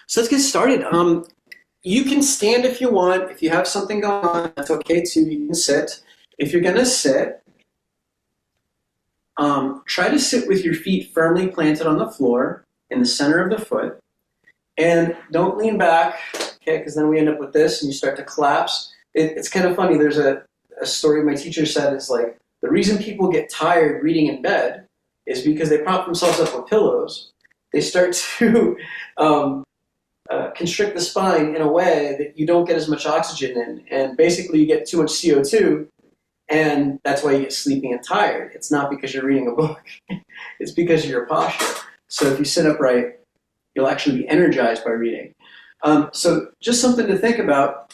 So let's get started. You can stand if you want. If you have something going on, that's okay too. You can sit. If you're gonna sit, try to sit with your feet firmly planted on the floor in the center of the foot. And don't lean back, okay, because then we end up with this and you start to collapse. It's kind of funny. There's a story my teacher said. It's like the reason people get tired reading in bed is because they prop themselves up with pillows. They start to constrict the spine in a way that you don't get as much oxygen in. And basically you get too much CO2, and that's why you get sleepy and tired. It's not because you're reading a book. It's because of your posture. So if you sit upright, you'll actually be energized by reading. So just something to think about.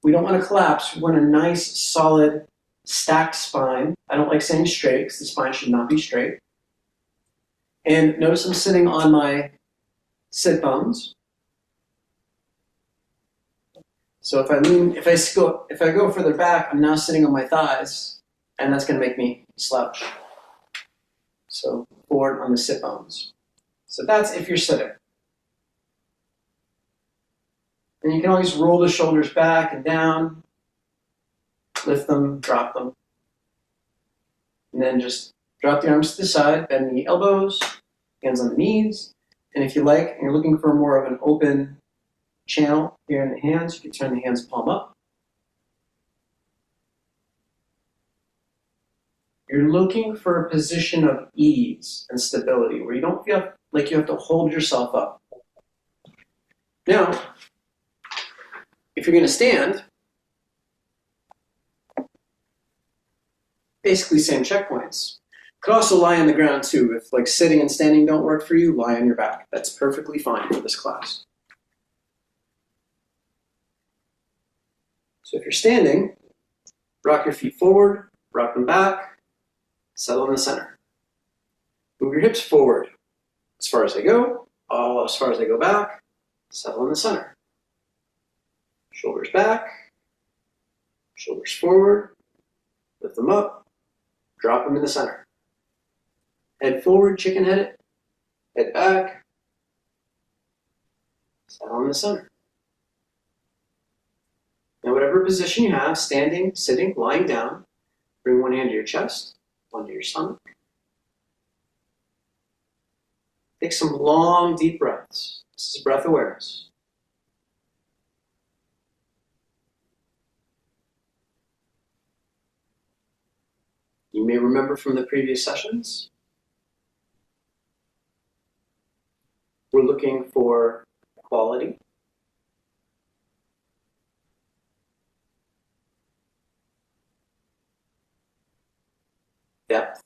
We don't want to collapse. We want a nice, solid, stacked spine. I don't like saying straight because the spine should not be straight. And notice I'm sitting on my sit bones. So if I go further back, I'm now sitting on my thighs, and that's going to make me slouch. So forward on the sit bones. So that's if you're sitting. And you can always roll the shoulders back and down, lift them, drop them. And then just drop the arms to the side, bend the elbows, hands on the knees. And if you like, and you're looking for more of an open channel here in the hands, you can turn the hands palm up. You're looking for a position of ease and stability where you don't feel like you have to hold yourself up. Now, if you're going to stand, basically same checkpoints. You could also lie on the ground too. If like sitting and standing don't work for you, lie on your back. That's perfectly fine for this class. So if you're standing, rock your feet forward, rock them back, settle in the center. Move your hips forward as far as they go, all as far as they go back, settle in the center. Shoulders back, shoulders forward, lift them up, drop them in the center. Head forward, chicken head it, head back, settle in the center. Now whatever position you have, standing, sitting, lying down, bring one hand to your chest, one to your stomach. Take some long, deep breaths. This is breath awareness. You may remember from the previous sessions, we're looking for quality, depth,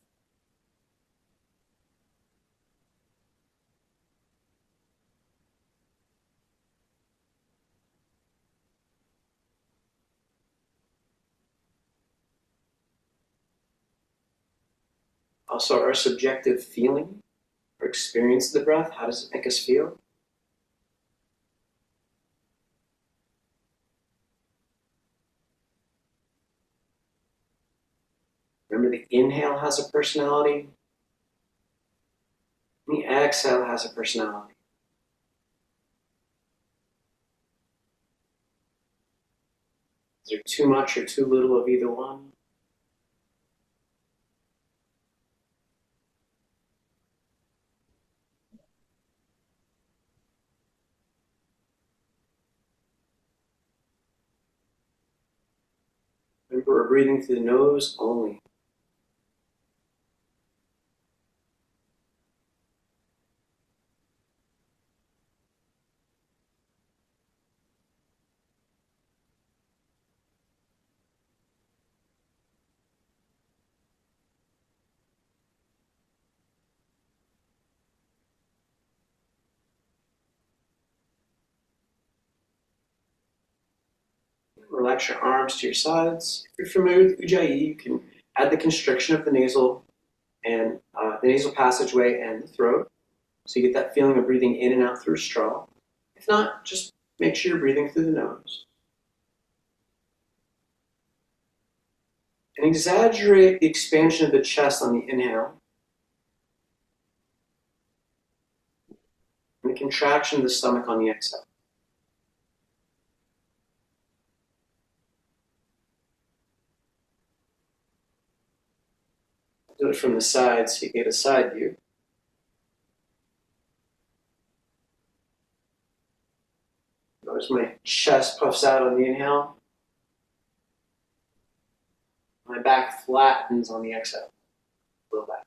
also our subjective feeling or experience of the breath. How does it make us feel? Remember, the inhale has a personality, and the exhale has a personality. Is there too much or too little of either one? Remember, we're breathing through the nose only. Relax your arms to your sides. If you're familiar with Ujjayi, you can add the constriction of the nasal and the nasal passageway and the throat. So you get that feeling of breathing in and out through a straw. If not, just make sure you're breathing through the nose. And exaggerate the expansion of the chest on the inhale. And and contraction of the stomach on the exhale. Do it from the side so you get a side view. Notice my chest puffs out on the inhale. My back flattens on the exhale. Low back.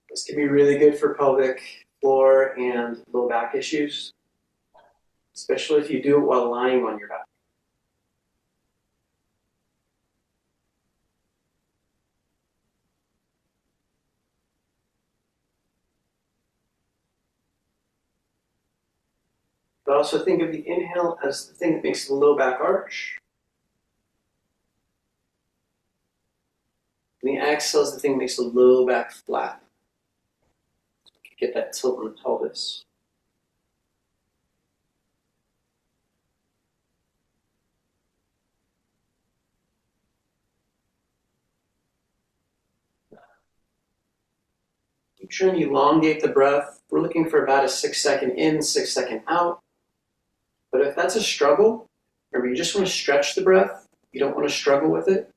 This can be really good for pelvic floor and low back issues, especially if you do it while lying on your back. But also think of the inhale as the thing that makes the low back arch. And the exhale is the thing that makes the low back flat. Get that tilt in the pelvis. Keep trying to elongate the breath. We're looking for about a 6-second in, 6-second out. But if that's a struggle, or you just want to stretch the breath, you don't want to struggle with it,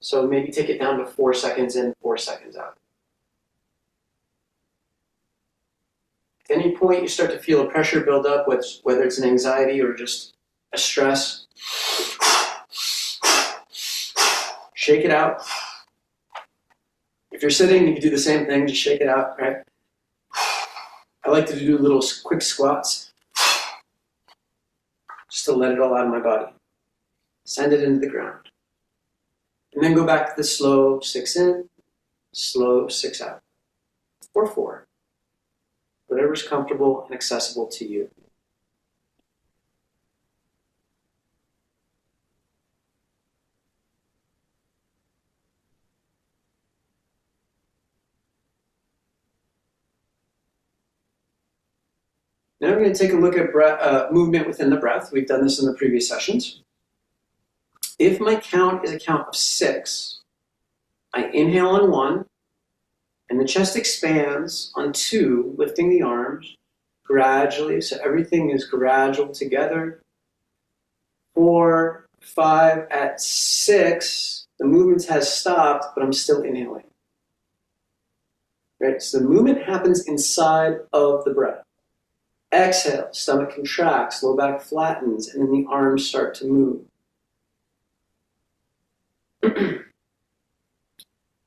so maybe take it down to 4 seconds in, 4 seconds out. At any point you start to feel a pressure build up, whether it's an anxiety or just a stress, shake it out. If you're sitting, you can do the same thing, just shake it out, right? I like to do little quick squats, just to let it all out of my body. Send it into the ground. And then go back to the slow 6 in, slow 6 out, or 4. Whatever's comfortable and accessible to you. Now we're going to take a look at movement within the breath. We've done this in the previous sessions. If my count is a count of 6, I inhale on 1, and the chest expands on 2, lifting the arms gradually, so everything is gradual together. 4, 5, at 6, the movement has stopped, but I'm still inhaling. Right? So the movement happens inside of the breath. Exhale, stomach contracts, low back flattens, and then the arms start to move.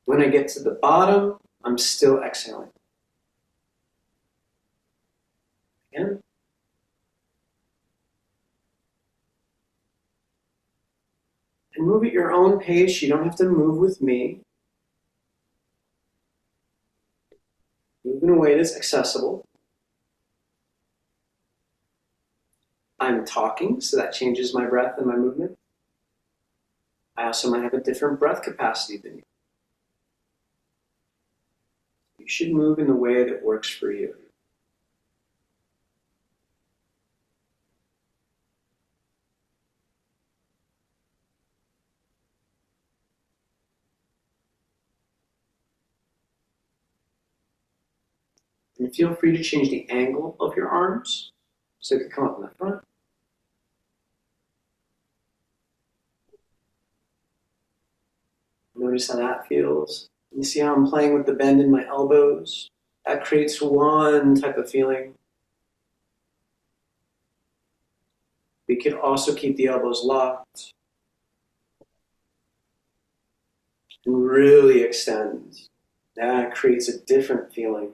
When I get to the bottom, I'm still exhaling. Again. And move at your own pace. You don't have to move with me. Move in a way that's accessible. I'm talking, so that changes my breath and my movement. I also might have a different breath capacity than you. You should move in the way that works for you. And feel free to change the angle of your arms so it can come up in the front. Notice how that feels. You see how I'm playing with the bend in my elbows? That creates one type of feeling. We could also keep the elbows locked and really extend. That creates a different feeling.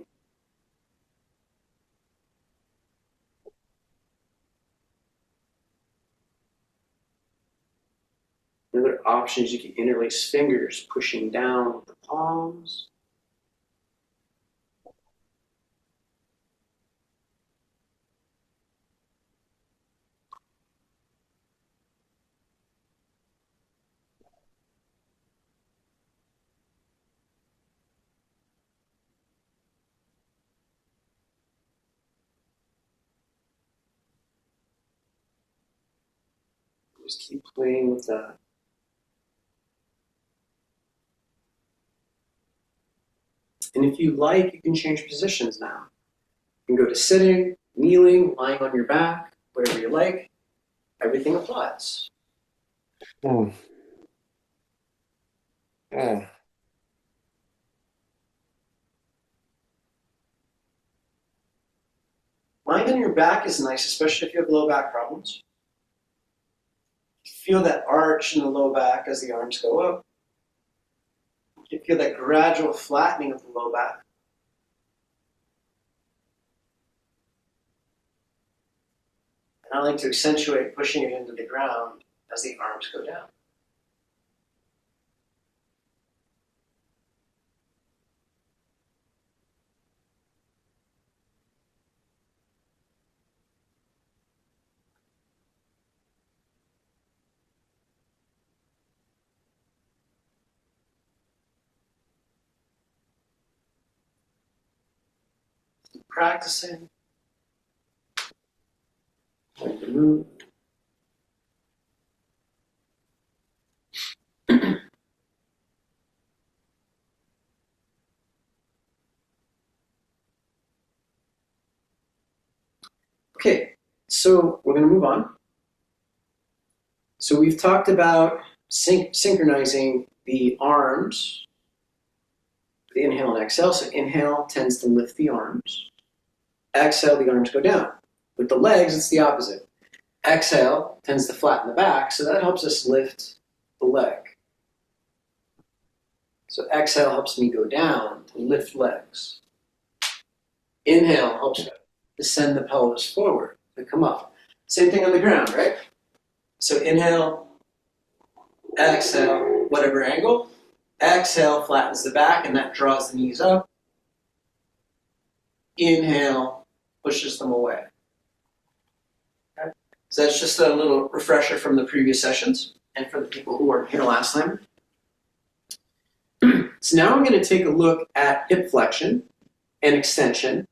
Another option is you can interlace fingers, pushing down with the palms. Just keep playing with that. And if you like, you can change positions now. You can go to sitting, kneeling, lying on your back, whatever you like. Everything applies. Mm. Mm. Lying on your back is nice, especially if you have low back problems. Feel that arch in the low back as the arms go up. You feel that gradual flattening of the low back. And I like to accentuate pushing it into the ground as the arms go down. Keep practicing. When to move. Okay, so we're going to move on. So we've talked about synchronizing the arms, the inhale and exhale. So inhale tends to lift the arms. Exhale, the arms go down. With the legs, it's the opposite. Exhale tends to flatten the back, so that helps us lift the leg. So exhale helps me go down to lift legs. Inhale helps to send the pelvis forward, to come up. Same thing on the ground, right? So inhale, exhale, whatever angle. Exhale flattens the back, and that draws the knees up. Inhale pushes them away. Okay? So that's just a little refresher from the previous sessions, and for the people who weren't here last time. So now I'm going to take a look at hip flexion and extension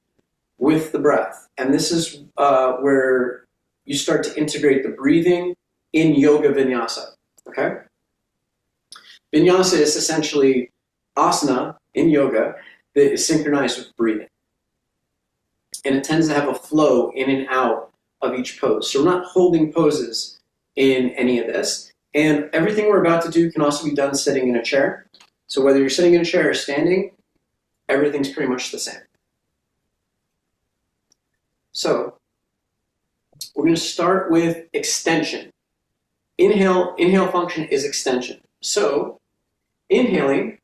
with the breath. And this is where you start to integrate the breathing in yoga vinyasa. Okay? Vinyasa is essentially asana in yoga that is synchronized with breathing. And it tends to have a flow in and out of each pose. So we're not holding poses in any of this. And everything we're about to do can also be done sitting in a chair. So whether you're sitting in a chair or standing, everything's pretty much the same. So we're going to start with extension. Inhale function is extension. So inhaling,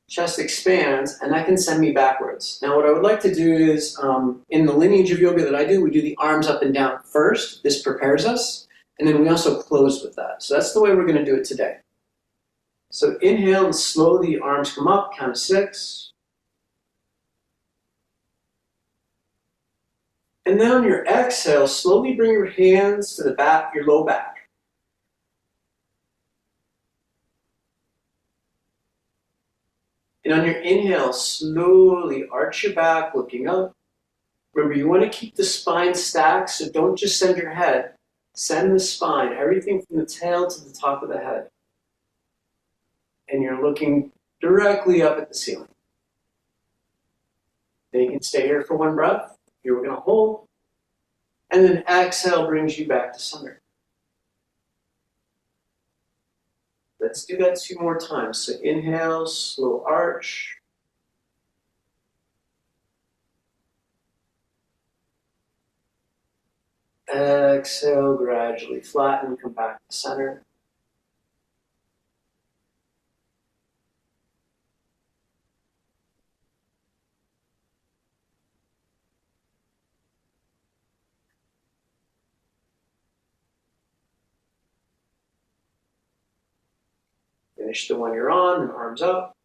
chest expands, and that can send me backwards. Now what I would like to do is, in the lineage of yoga that I do, we do the arms up and down first. This prepares us, and then we also close with that. So that's the way we're going to do it today. So inhale and slowly the arms come up, count of 6. And then on your exhale, slowly bring your hands to the back, your low back. And on your inhale, slowly arch your back, looking up. Remember, you want to keep the spine stacked, so don't just send your head. Send the spine, everything from the tail to the top of the head. And you're looking directly up at the ceiling. Then you can stay here for one breath. Here we're going to hold. And then exhale brings you back to center. Let's do that 2 more times. So inhale, slow arch. Exhale, gradually flatten, come back to center. Finish the one you're on, and arms up.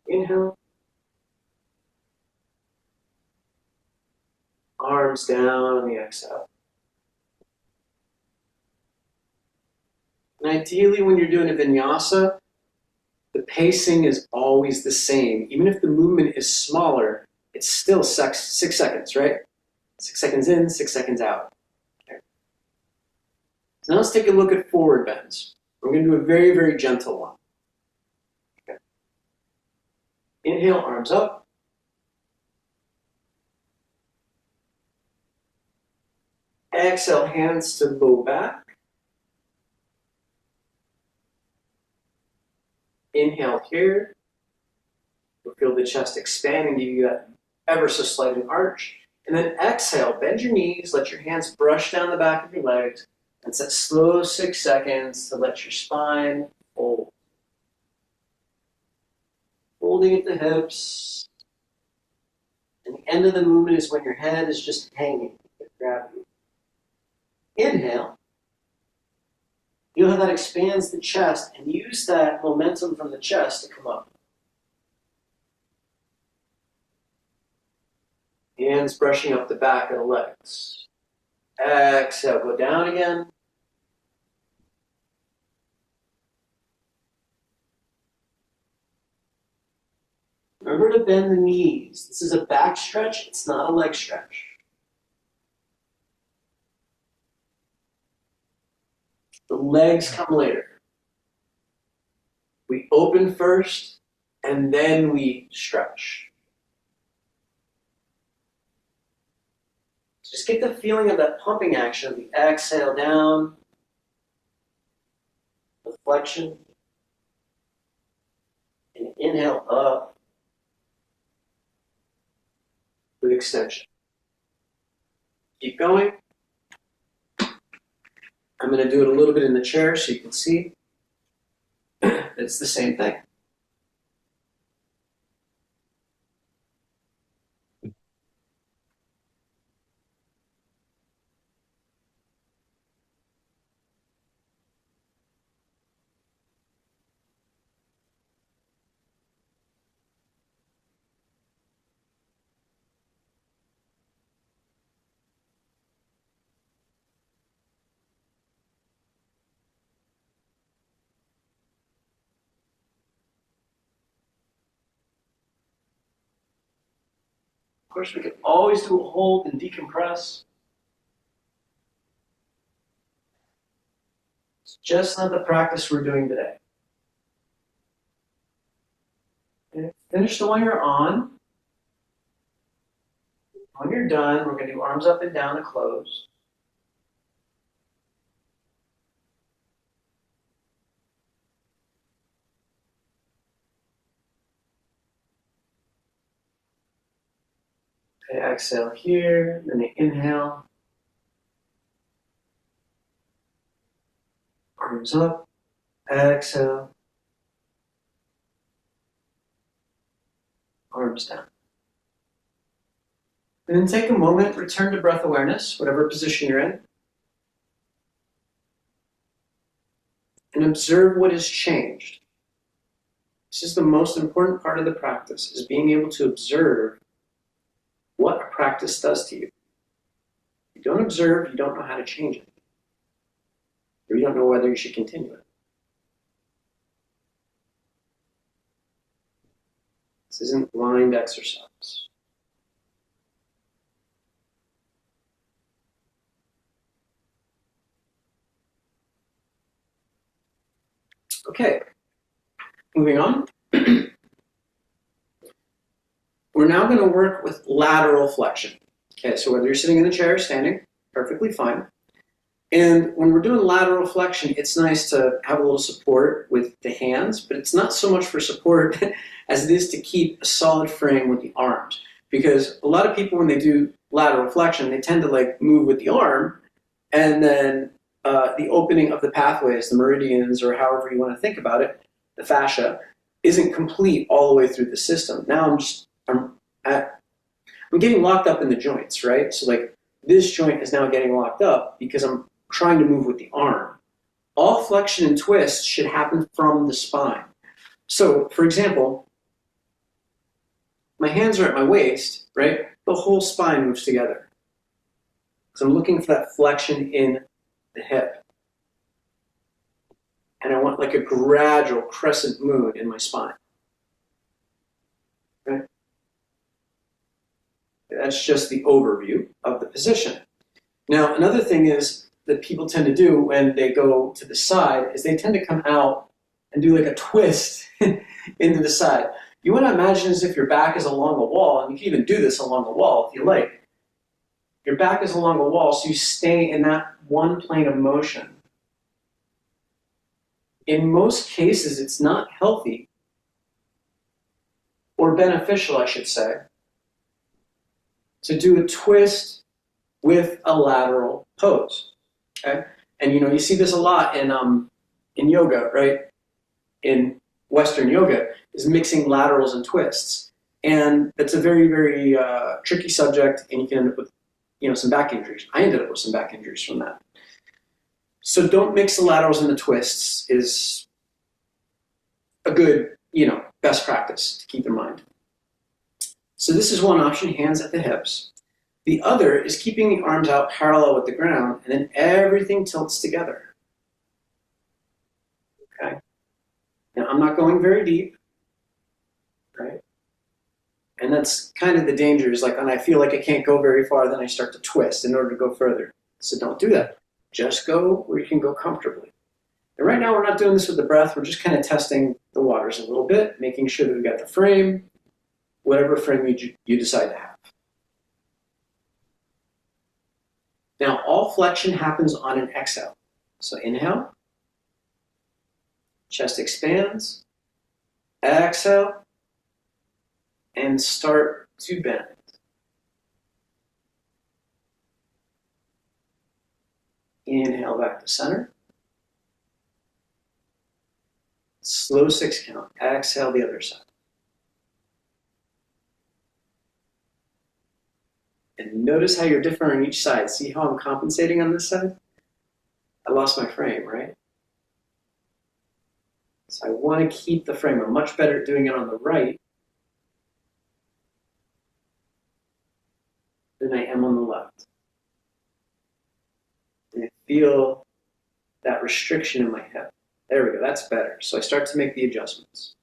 Inhale. Arms down on the exhale. And ideally, when you're doing a vinyasa, the pacing is always the same. Even if the movement is smaller, it's still 6 seconds, right? 6 seconds in, 6 seconds out. Okay. So now let's take a look at forward bends. We're going to do a very, very gentle one. Okay. Inhale, arms up. Exhale, hands to low back. Inhale here. You'll feel the chest expand and give you that ever so slight an arch. And then exhale, bend your knees, let your hands brush down the back of your legs, and set slow 6 seconds to let your spine fold. Holding at the hips. And the end of the movement is when your head is just hanging with gravity. Inhale. Feel how that expands the chest, and use that momentum from the chest to come up. Hands brushing up the back of the legs. Exhale, go down again. Remember to bend the knees. This is a back stretch, it's not a leg stretch. The legs come later. We open first, and then we stretch. Just get the feeling of that pumping action. The exhale down, the flexion, and inhale up with extension. Keep going. I'm going to do it a little bit in the chair so you can see. It's the same thing. Of course, we can always do a hold and decompress. It's just not the practice we're doing today. Okay. Finish the one you're on. When you're done, we're going to do arms up and down to close. Okay, exhale here, then inhale. Arms up, exhale. Arms down. And then take a moment, return to breath awareness, whatever position you're in. And observe what has changed. This is the most important part of the practice, is being able to observe what a practice does to you. If you don't observe, you don't know how to change it. Or you don't know whether you should continue it. This isn't blind exercise. Okay, moving on. We're now going to work with lateral flexion. Okay, so whether you're sitting in the chair or standing, perfectly fine. And when we're doing lateral flexion, it's nice to have a little support with the hands, but it's not so much for support as it is to keep a solid frame with the arms. Because a lot of people, when they do lateral flexion, they tend to move with the arm, and then the opening of the pathways, the meridians, or however you want to think about it, the fascia, isn't complete all the way through the system. Now I'm getting locked up in the joints, right? So this joint is now getting locked up because I'm trying to move with the arm. All flexion and twist should happen from the spine. So, for example, my hands are at my waist, right? The whole spine moves together. So I'm looking for that flexion in the hip. And I want a gradual crescent moon in my spine. Okay? That's just the overview of the position. Now, another thing is that people tend to do when they go to the side is they tend to come out and do a twist into the side. you want to imagine as if your back is along a wall, and you can even do this along a wall if you like. Your back is along a wall, so you stay in that one plane of motion. In most cases, it's not healthy, or beneficial, I should say, to do a twist with a lateral pose. Okay? And you see this a lot in yoga, right? In Western yoga, is mixing laterals and twists. And it's a very, very tricky subject, and you can end up with some back injuries. I ended up with some back injuries from that. So don't mix the laterals and the twists is a good, best practice to keep in mind. So this is one option, hands at the hips. The other is keeping the arms out parallel with the ground, and then everything tilts together. Okay? Now, I'm not going very deep, right? And that's kind of the danger, is like when I feel like I can't go very far, then I start to twist in order to go further. So don't do that. Just go where you can go comfortably. And right now, we're not doing this with the breath. We're just kind of testing the waters a little bit, making sure that we've got the frame, whatever frame you decide to have. Now, all flexion happens on an exhale. So inhale, chest expands, exhale, and start to bend. Inhale back to center. Slow 6 count. Exhale the other side. And notice how you're different on each side. See how I'm compensating on this side? I lost my frame, right? So I want to keep the frame. I'm much better at doing it on the right than I am on the left. And I feel that restriction in my hip. There we go, that's better. So I start to make the adjustments.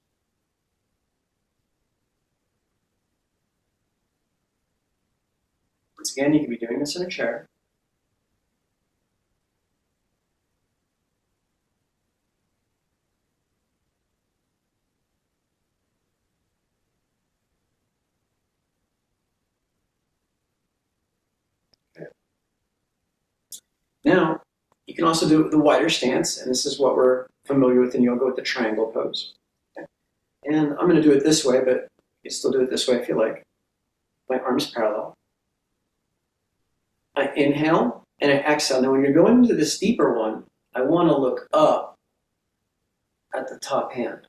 Once again, you can be doing this in a chair. Okay. Now, you can also do it with a wider stance, and this is what we're familiar with in yoga with the triangle pose. Okay. And I'm going to do it this way, but you can still do it this way if you like. My arms parallel. I inhale and I exhale. Now, when you're going into this deeper one, I want to look up at the top hand.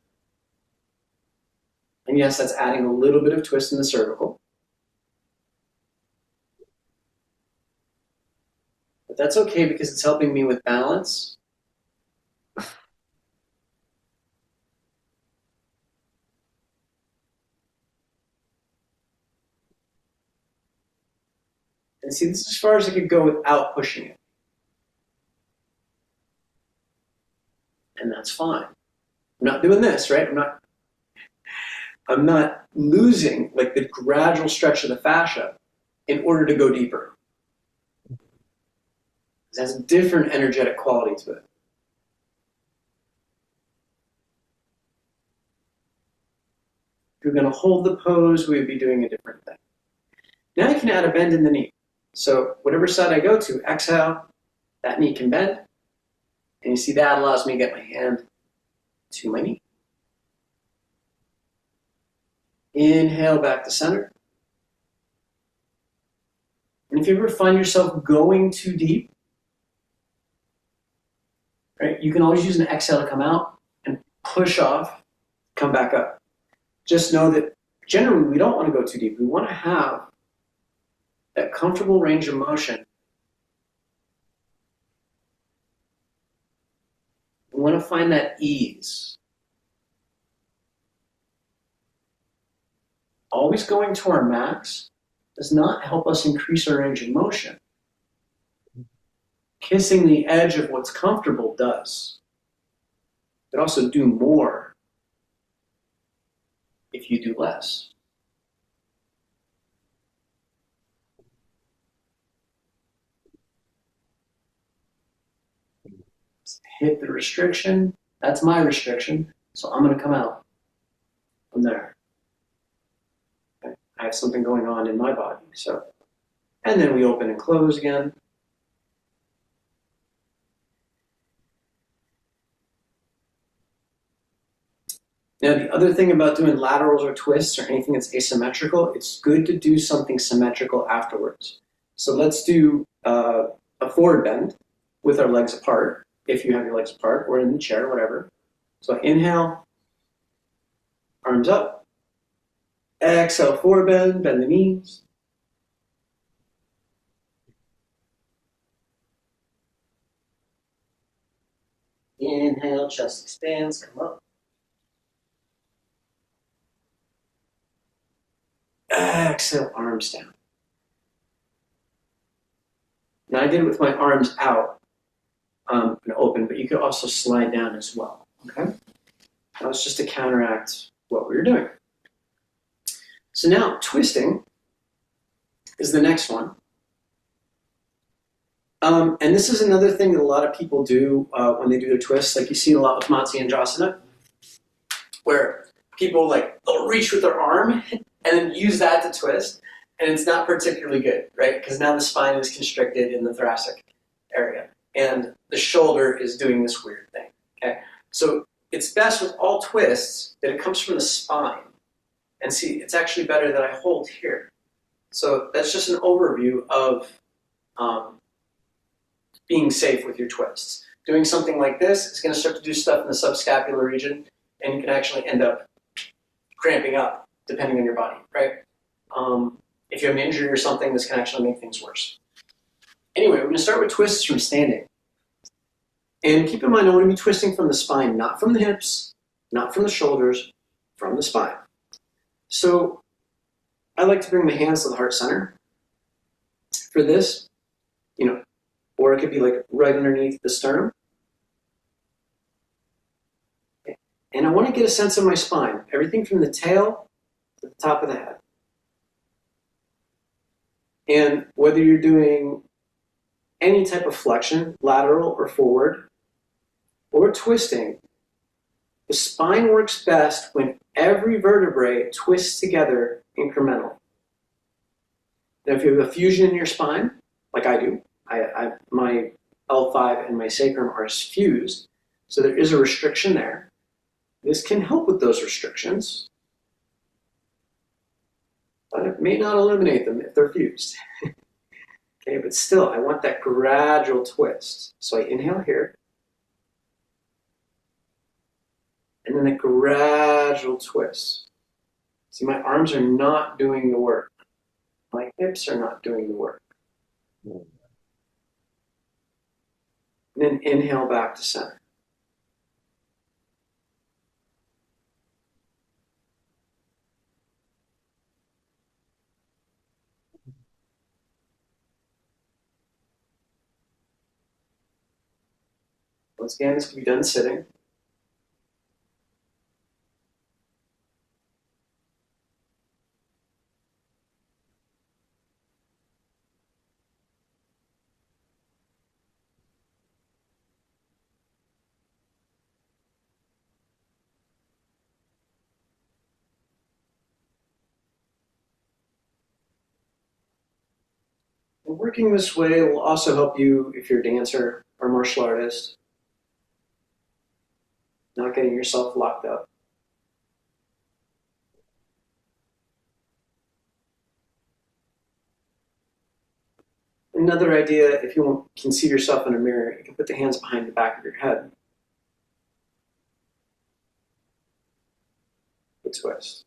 And yes, that's adding a little bit of twist in the cervical. But that's okay because it's helping me with balance. And see, this is as far as I could go without pushing it. And that's fine. I'm not doing this, right? I'm not losing like the gradual stretch of the fascia in order to go deeper. It has a different energetic quality to it. If you're going to hold the pose, we would be doing a different thing. Now you can add a bend in the knee. So whatever side I go to, exhale, that knee can bend. And you see that allows me to get my hand to my knee. Inhale back to center. And if you ever find yourself going too deep, right, you can always use an exhale to come out and push off, come back up. Just know that generally we don't want to go too deep. We want to have that comfortable range of motion. We want to find that ease. Always going to our max does not help us increase our range of motion. Kissing the edge of what's comfortable does. But also do more if you do less. Hit the restriction. That's my restriction. So I'm going to come out from there. I have something going on in my body. So, and then we open and close again. Now, the other thing about doing laterals or twists or anything that's asymmetrical, it's good to do something symmetrical afterwards. So let's do a forward bend with our legs apart, if you have your legs apart, or in the chair, whatever. So inhale, arms up. Exhale, forward bend, bend the knees. Inhale, chest expands, come up. Exhale, arms down. Now I did it with my arms out and open, but you could also slide down as well, okay? That was just to counteract what we were doing. So now twisting is the next one. And this is another thing that a lot of people do when they do their twists. Like you see a lot with Matsyendrasana, where people they'll reach with their arm and then use that to twist, and it's not particularly good, right? Because now the spine is constricted in the thoracic area, and the shoulder is doing this weird thing, okay? So it's best with all twists that it comes from the spine. And see, it's actually better that I hold here. So that's just an overview of being safe with your twists. Doing something like this is going to start to do stuff in the subscapular region, and you can actually end up cramping up, depending on your body, right? If you have an injury or something, this can actually make things worse. Anyway, we're going to start with twists from standing. And keep in mind, I want to be twisting from the spine, not from the hips, not from the shoulders, from the spine. So I like to bring my hands to the heart center. For this, or it could be right underneath the sternum. And I want to get a sense of my spine, everything from the tail to the top of the head. And whether you're doing any type of flexion, lateral or forward, or twisting, the spine works best when every vertebrae twists together incrementally. Now, if you have a fusion in your spine, like I do, my L5 and my sacrum are fused, so there is a restriction there. This can help with those restrictions, but it may not eliminate them if they're fused. Okay, but still, I want that gradual twist. So I inhale here, and then a gradual twist. See, my arms are not doing the work. My hips are not doing the work. And then inhale back to center. Once again, this can be done sitting. And working this way will also help you if you're a dancer or martial artist, not getting yourself locked up. Another idea, if you can see yourself in a mirror, you can put the hands behind the back of your head. The twist.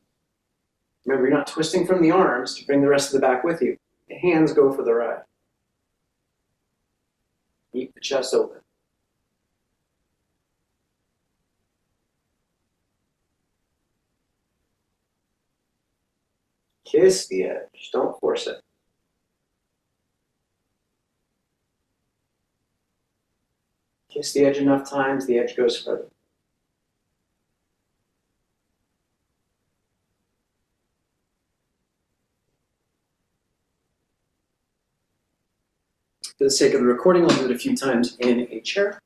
Remember, you're not twisting from the arms to bring the rest of the back with you. The hands go for the ride. Keep the chest open. Kiss the edge. Don't force it. Kiss the edge enough times, the edge goes further. For the sake of the recording, I'll do it a few times in a chair.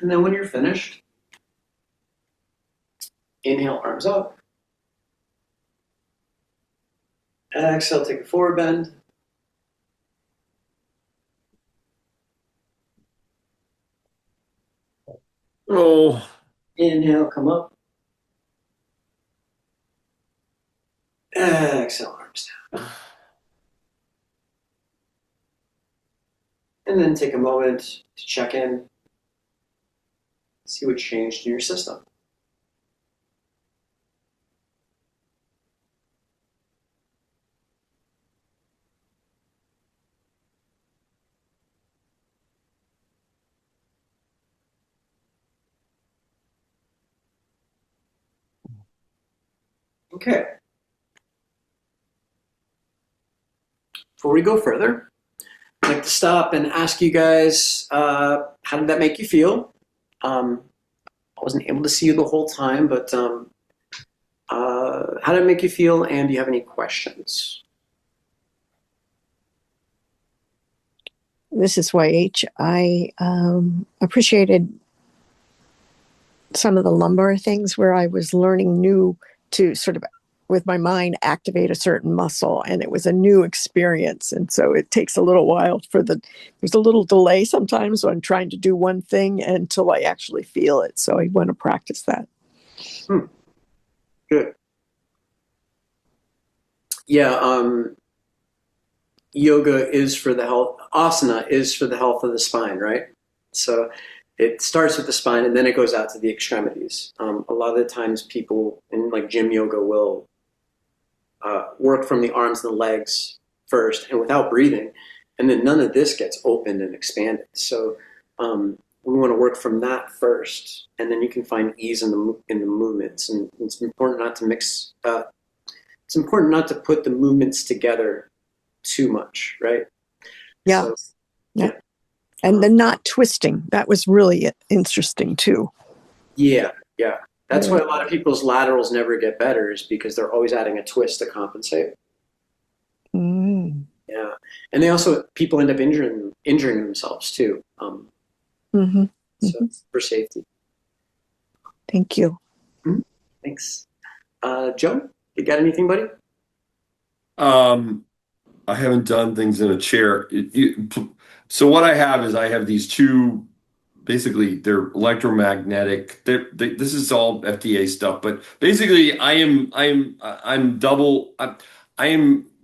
And then when you're finished, inhale, arms up. Exhale, take a forward bend. Oh. Inhale, come up. Exhale, arms down. And then take a moment to check in, see what changed in your system. Okay. Before we go further, I'd like to stop and ask you guys, how did that make you feel? I wasn't able to see you the whole time, but how did it make you feel, and do you have any questions? This is YH. I appreciated some of the lumbar things where I was learning new to sort of, with my mind, activate a certain muscle, and it was a new experience. And so it takes a little while there's a little delay sometimes when I'm trying to do one thing until I actually feel it. So I want to practice that. Good. Yeah, yoga is for the health, asana is for the health of the spine, right? So it starts with the spine and then it goes out to the extremities. A lot of the times people in like gym yoga will work from the arms and the legs first and without breathing, and then none of this gets opened and expanded. So we want to work from that first, and then you can find ease in the movements. And it's important not to mix. It's important not to put the movements together too much, right? Yeah. So, yeah. And the not twisting, that was really interesting too. Yeah. That's why a lot of people's laterals never get better, is because they're always adding a twist to compensate. Yeah. And they also, people end up injuring themselves too. So for safety. Thank you. Thanks. Joe, you got anything, buddy? I haven't done things in a chair. So what I have these two, basically they're electromagnetic. This is all FDA stuff, but basically I am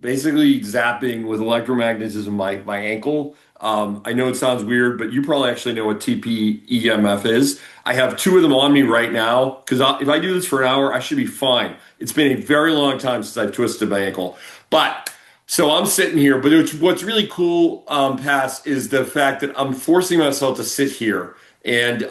basically zapping with electromagnetism my ankle. I know it sounds weird, but you probably actually know what TPEMF is. I have two of them on me right now because if I do this for an hour, I should be fine. It's been a very long time since I've twisted my ankle, but. So I'm sitting here, but what's really cool, Pass, is the fact that I'm forcing myself to sit here, and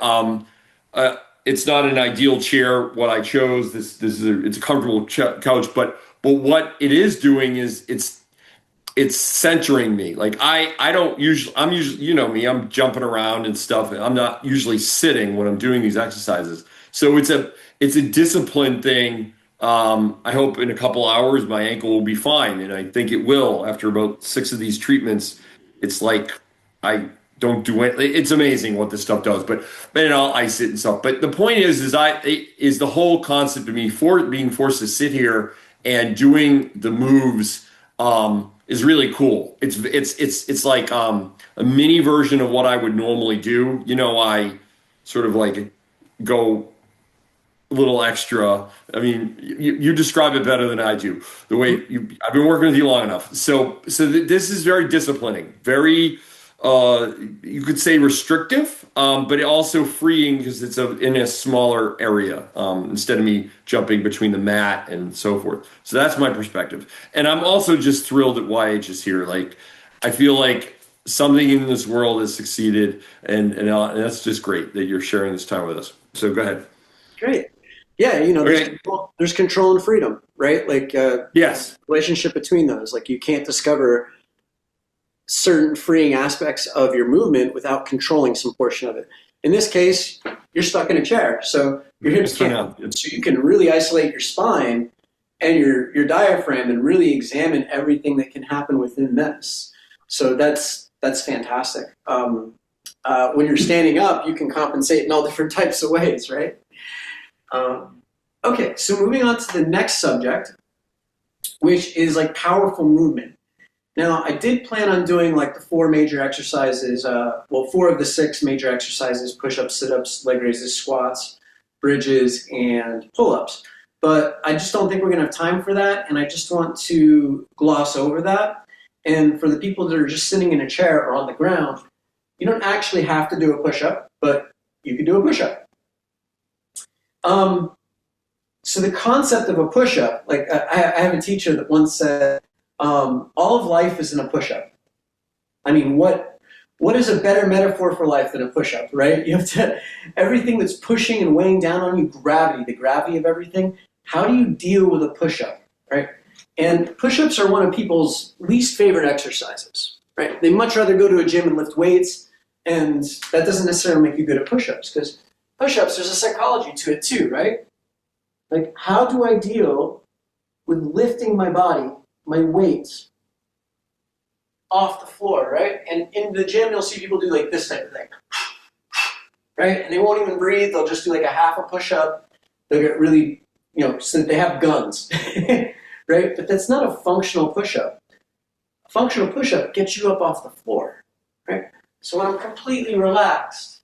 it's not an ideal chair. What I chose, it's a comfortable couch, but what it is doing is it's centering me. Like I'm usually, you know me, I'm jumping around and stuff. And I'm not usually sitting when I'm doing these exercises. So it's a discipline thing. I hope in a couple hours my ankle will be fine, and I think it will after about 6 of these treatments. It's like I don't do it. It's amazing what this stuff does, but I'll ice it and stuff. But the point is the whole concept of me being forced to sit here and doing the moves is really cool. It's like a mini version of what I would normally do. You know, I sort of like go little extra. I mean, you describe it better than I do. The way I've been working with you long enough. So this is very disciplining, very, you could say restrictive, but also freeing because it's in a smaller area, instead of me jumping between the mat and so forth. So that's my perspective. And I'm also just thrilled that YH is here. Like, I feel like something in this world has succeeded, and that's just great that you're sharing this time with us. So go ahead. Great. Yeah, there's control and freedom, right? Like, yes, relationship between those. Like, you can't discover certain freeing aspects of your movement without controlling some portion of it. In this case, you're stuck in a chair, so your hips can't. So you can really isolate your spine and your diaphragm and really examine everything that can happen within this. So that's fantastic. when you're standing up, you can compensate in all different types of ways, right? Okay, so moving on to the next subject, which is like powerful movement. Now, I did plan on doing like the 4 major exercises, 4 of the 6 major exercises: push-ups, sit-ups, leg raises, squats, bridges, and pull-ups. But I just don't think we're gonna have time for that, and I just want to gloss over that. And for the people that are just sitting in a chair or on the ground, you don't actually have to do a push-up, but you can do a push-up. So the concept of a push-up, like I have a teacher that once said, all of life is in a push-up. I mean, what is a better metaphor for life than a push-up, right? You have to, everything that's pushing and weighing down on you, gravity, the gravity of everything, how do you deal with a push-up, right? And push-ups are one of people's least favorite exercises, right? They much rather go to a gym and lift weights, and that doesn't necessarily make you good at push-ups, because push-ups, there's a psychology to it too, right? Like, how do I deal with lifting my body, my weights, off the floor, right? And in the gym, you'll see people do like this type of thing, right? And they won't even breathe. They'll just do like a half a push-up. They'll get really, so they have guns, right? But that's not a functional push-up. A functional push-up gets you up off the floor, right? So when I'm completely relaxed,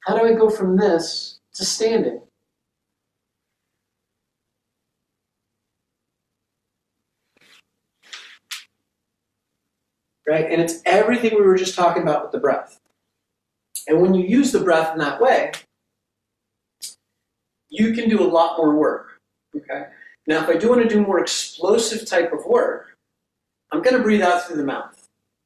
how do I go from this to standing? Right? And it's everything we were just talking about with the breath. And when you use the breath in that way, you can do a lot more work. Okay? Now, if I do want to do more explosive type of work, I'm going to breathe out through the mouth.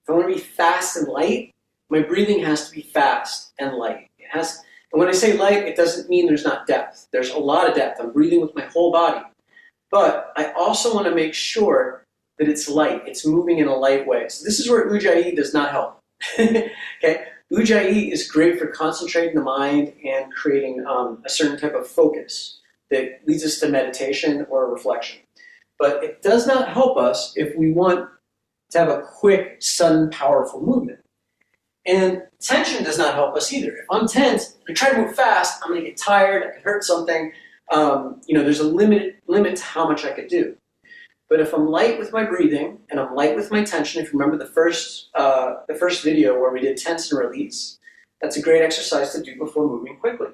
If I want to be fast and light, my breathing has to be fast and light. And when I say light, it doesn't mean there's not depth. There's a lot of depth. I'm breathing with my whole body. But I also want to make sure that it's light. It's moving in a light way. So this is where Ujjayi does not help. Okay? Ujjayi is great for concentrating the mind and creating a certain type of focus that leads us to meditation or reflection. But it does not help us if we want to have a quick, sudden, powerful movement. And tension does not help us either. If I'm tense, I try to move fast, I'm going to get tired, I could hurt something. There's a limit to how much I could do. But if I'm light with my breathing and I'm light with my tension, if you remember the first video where we did tense and release, that's a great exercise to do before moving quickly.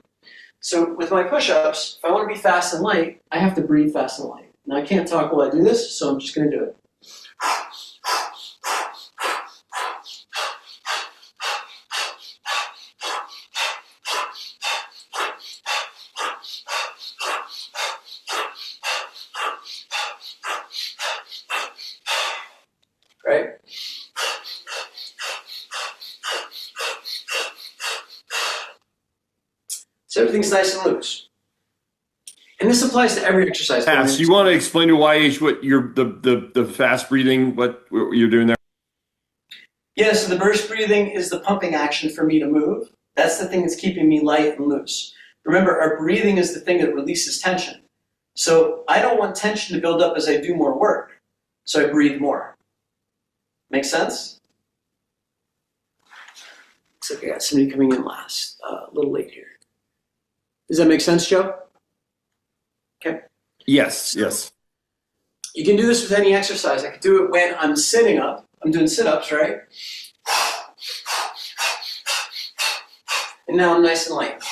So with my push-ups, if I want to be fast and light, I have to breathe fast and light. Now I can't talk while I do this, so I'm just going to do it. Right? So everything's nice and loose. And this applies to every exercise. So you want to explain to YH what the fast breathing, what you're doing there? Yeah, so the burst breathing is the pumping action for me to move. That's the thing that's keeping me light and loose. Remember, our breathing is the thing that releases tension. So I don't want tension to build up as I do more work. So I breathe more. Make sense? Looks like I got somebody coming in last. A little late here. Does that make sense, Joe? Okay. Yes. You can do this with any exercise. I could do it when I'm sitting up. I'm doing sit-ups, right? And now I'm nice and light.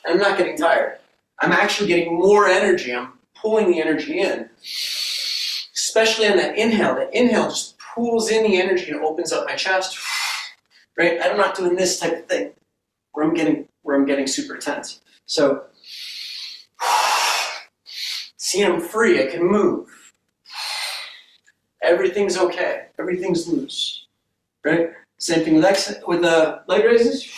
And I'm not getting tired. I'm actually getting more energy. I'm pulling the energy in. Especially on that inhale. That inhale just pulls in the energy and opens up my chest. Right? I'm not doing this type of thing where I'm getting super tense. So see, I'm free, I can move. Everything's okay. Everything's loose. Right? Same thing with the leg raises.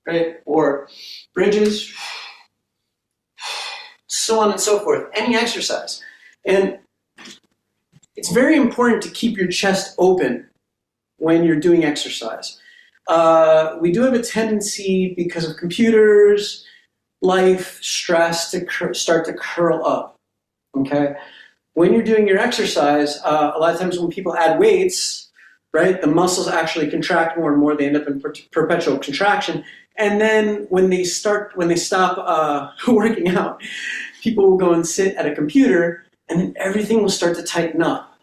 Right? Or bridges. So on and so forth. Any exercise. And it's very important to keep your chest open when you're doing exercise. We do have a tendency, because of computers, life, stress to start to curl up. Okay? When you're doing your exercise, a lot of times when people add weights, right, the muscles actually contract more and more. They end up in perpetual contraction. And then when they stop working out, people will go and sit at a computer, and then everything will start to tighten up.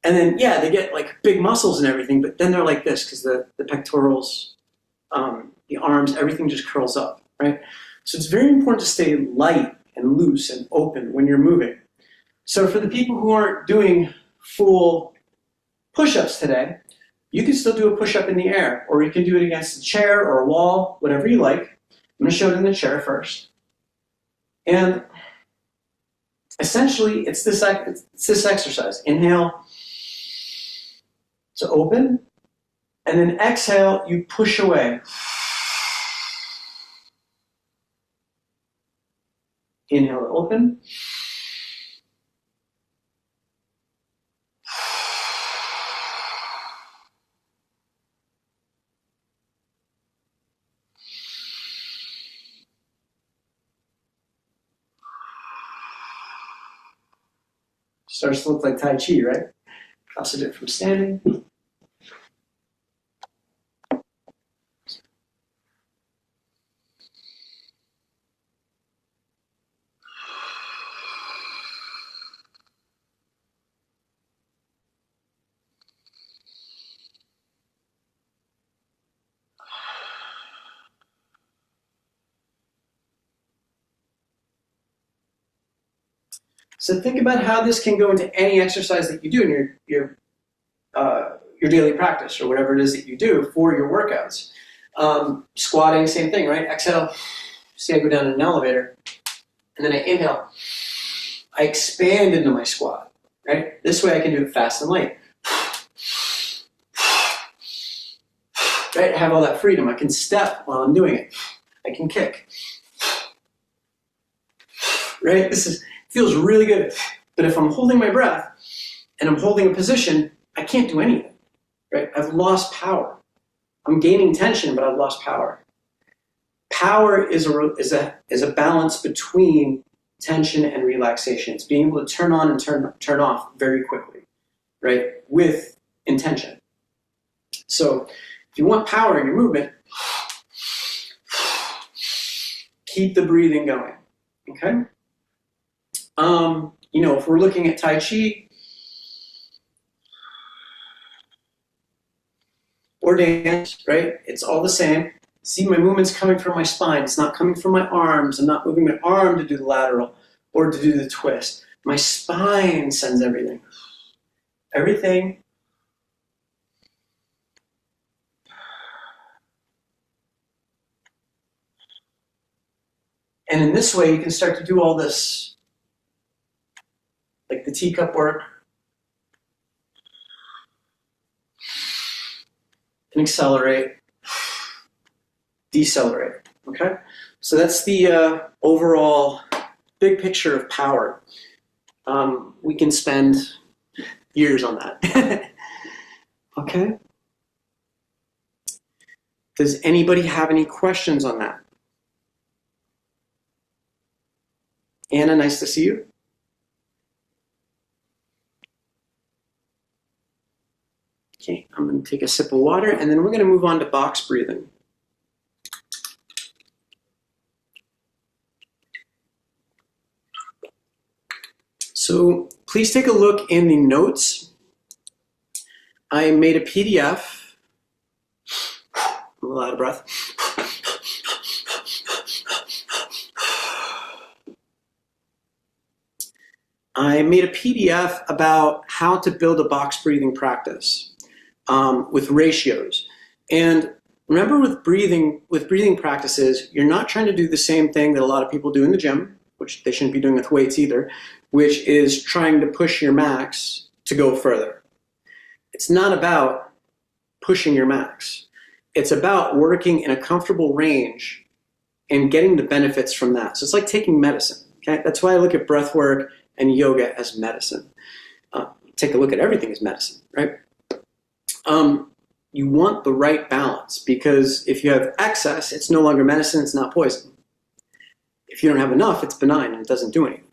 And then, yeah, they get like big muscles and everything, but then they're like this because the pectorals, the arms, everything just curls up, right? So it's very important to stay light and loose and open when you're moving. So for the people who aren't doing full push-ups today, you can still do a push-up in the air, or you can do it against a chair or a wall, whatever you like. I'm going to show it in the chair first. And essentially, it's this exercise. Inhale to open, and then exhale, you push away. Inhale to open. Starts to look like Tai Chi, right? Also do it from standing. So think about how this can go into any exercise that you do in your daily practice or whatever it is that you do for your workouts. Squatting, same thing, right? Exhale. See, I go down in an elevator, and then I inhale. I expand into my squat, right? This way I can do it fast and light. Right? I have all that freedom. I can step while I'm doing it. I can kick. Right? This feels really good. But if I'm holding my breath and I'm holding a position, I can't do anything. Right? I've lost power. I'm gaining tension, but I've lost power. Power is a balance between tension and relaxation. It's being able to turn on and turn off very quickly, right? With intention. So if you want power in your movement, keep the breathing going. Okay? If we're looking at Tai Chi or dance, right? It's all the same. See, my movement's coming from my spine. It's not coming from my arms. I'm not moving my arm to do the lateral or to do the twist. My spine sends everything. Everything. And in this way, you can start to do all this, like the teacup work, and accelerate, decelerate, okay? So that's the overall big picture of power. We can spend years on that. Okay? Does anybody have any questions on that? Anna, nice to see you. Okay, I'm going to take a sip of water, and then we're going to move on to box breathing. So please take a look in the notes. I made a PDF. I'm a little out of breath. I made a PDF about how to build a box breathing practice with ratios. And remember, with breathing practices, you're not trying to do the same thing that a lot of people do in the gym, which they shouldn't be doing with weights either, which is trying to push your max to go further. It's not about pushing your max. It's about working in a comfortable range and getting the benefits from that. So it's like taking medicine. Okay? That's why I look at breath work and yoga as medicine. Take a look at everything as medicine, right? You want the right balance, because if you have excess, it's no longer medicine, it's not poison. If you don't have enough, it's benign and it doesn't do anything.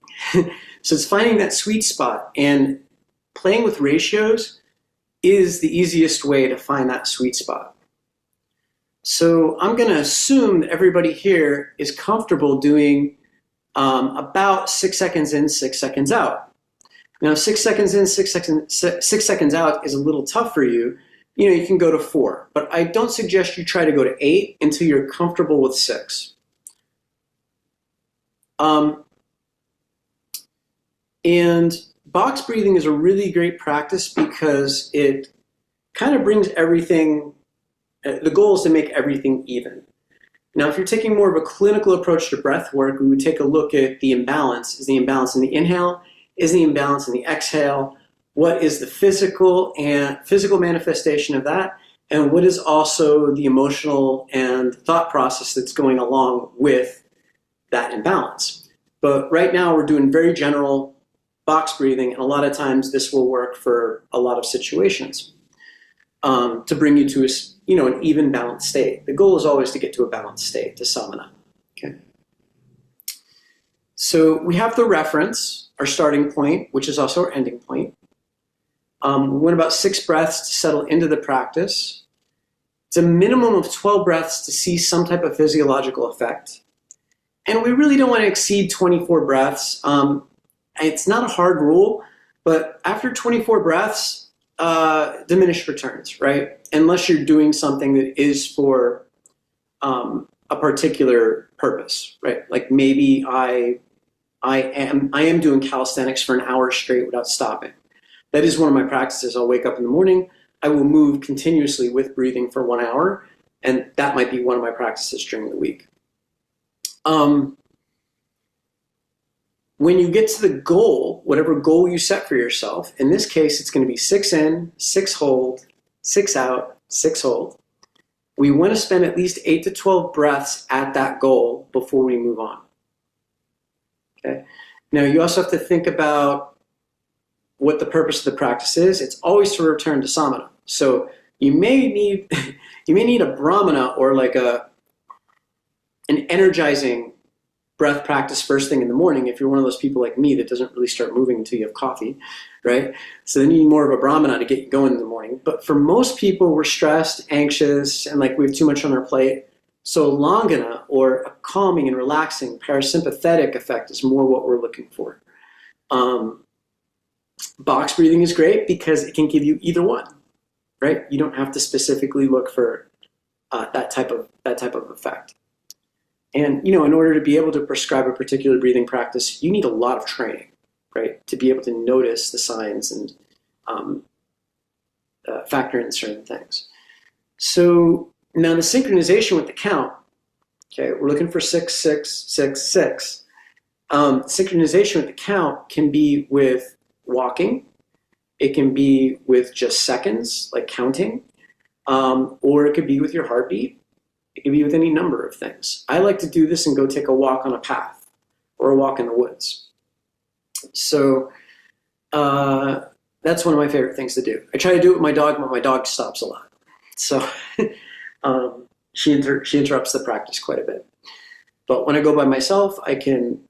So it's finding that sweet spot, and playing with ratios is the easiest way to find that sweet spot. So I'm going to assume that everybody here is comfortable doing about 6 seconds in, 6 seconds out. Now, 6 seconds in, 6 seconds out is a little tough for you. You know, you can go to 4, but I don't suggest you try to go to 8 until you're comfortable with 6. And box breathing is a really great practice because it kind of brings everything, the goal is to make everything even. Now, if you're taking more of a clinical approach to breath work, we would take a look at the imbalance. Is the imbalance in the inhale? Is the imbalance in the exhale? What is the physical manifestation of that? And what is also the emotional and thought process that's going along with that imbalance? But right now we're doing very general box breathing, and a lot of times this will work for a lot of situations to bring you to an even balanced state. The goal is always to get to a balanced state, to samana. Okay. So we have the reference, our starting point, which is also our ending point. We went about 6 breaths to settle into the practice. It's a minimum of 12 breaths to see some type of physiological effect. And we really don't want to exceed 24 breaths. It's not a hard rule, but after 24 breaths, diminished returns, right? Unless you're doing something that is for a particular purpose, right? Like maybe I am doing calisthenics for an hour straight without stopping. That is one of my practices. I'll wake up in the morning, I will move continuously with breathing for 1 hour, and that might be one of my practices during the week. When you get to the goal, whatever goal you set for yourself, in this case, it's going to be 6 in, 6 hold, 6 out, 6 hold. We want to spend at least 8 to 12 breaths at that goal before we move on. Okay. Now, you also have to think about what the purpose of the practice is. It's always to return to samana. So you may need a brahmana or like an energizing breath practice first thing in the morning if you're one of those people like me that doesn't really start moving until you have coffee, right? So then you need more of a brahmana to get you going in the morning. But for most people, we're stressed, anxious, and like we have too much on our plate. So langana, or a calming and relaxing parasympathetic effect, is more what we're looking for. Box breathing is great because it can give you either one, right? You don't have to specifically look for that type of effect. And, in order to be able to prescribe a particular breathing practice, you need a lot of training, right? To be able to notice the signs and factor in certain things. So now the synchronization with the count, okay, we're looking for 6, 6, 6, 6. Synchronization with the count can be with walking. It can be with just seconds, like counting, or it could be with your heartbeat. It can be with any number of things. I like to do this and go take a walk on a path or a walk in the woods. So that's one of my favorite things to do. I try to do it with my dog, but my dog stops a lot. So she interrupts the practice quite a bit. But when I go by myself, I can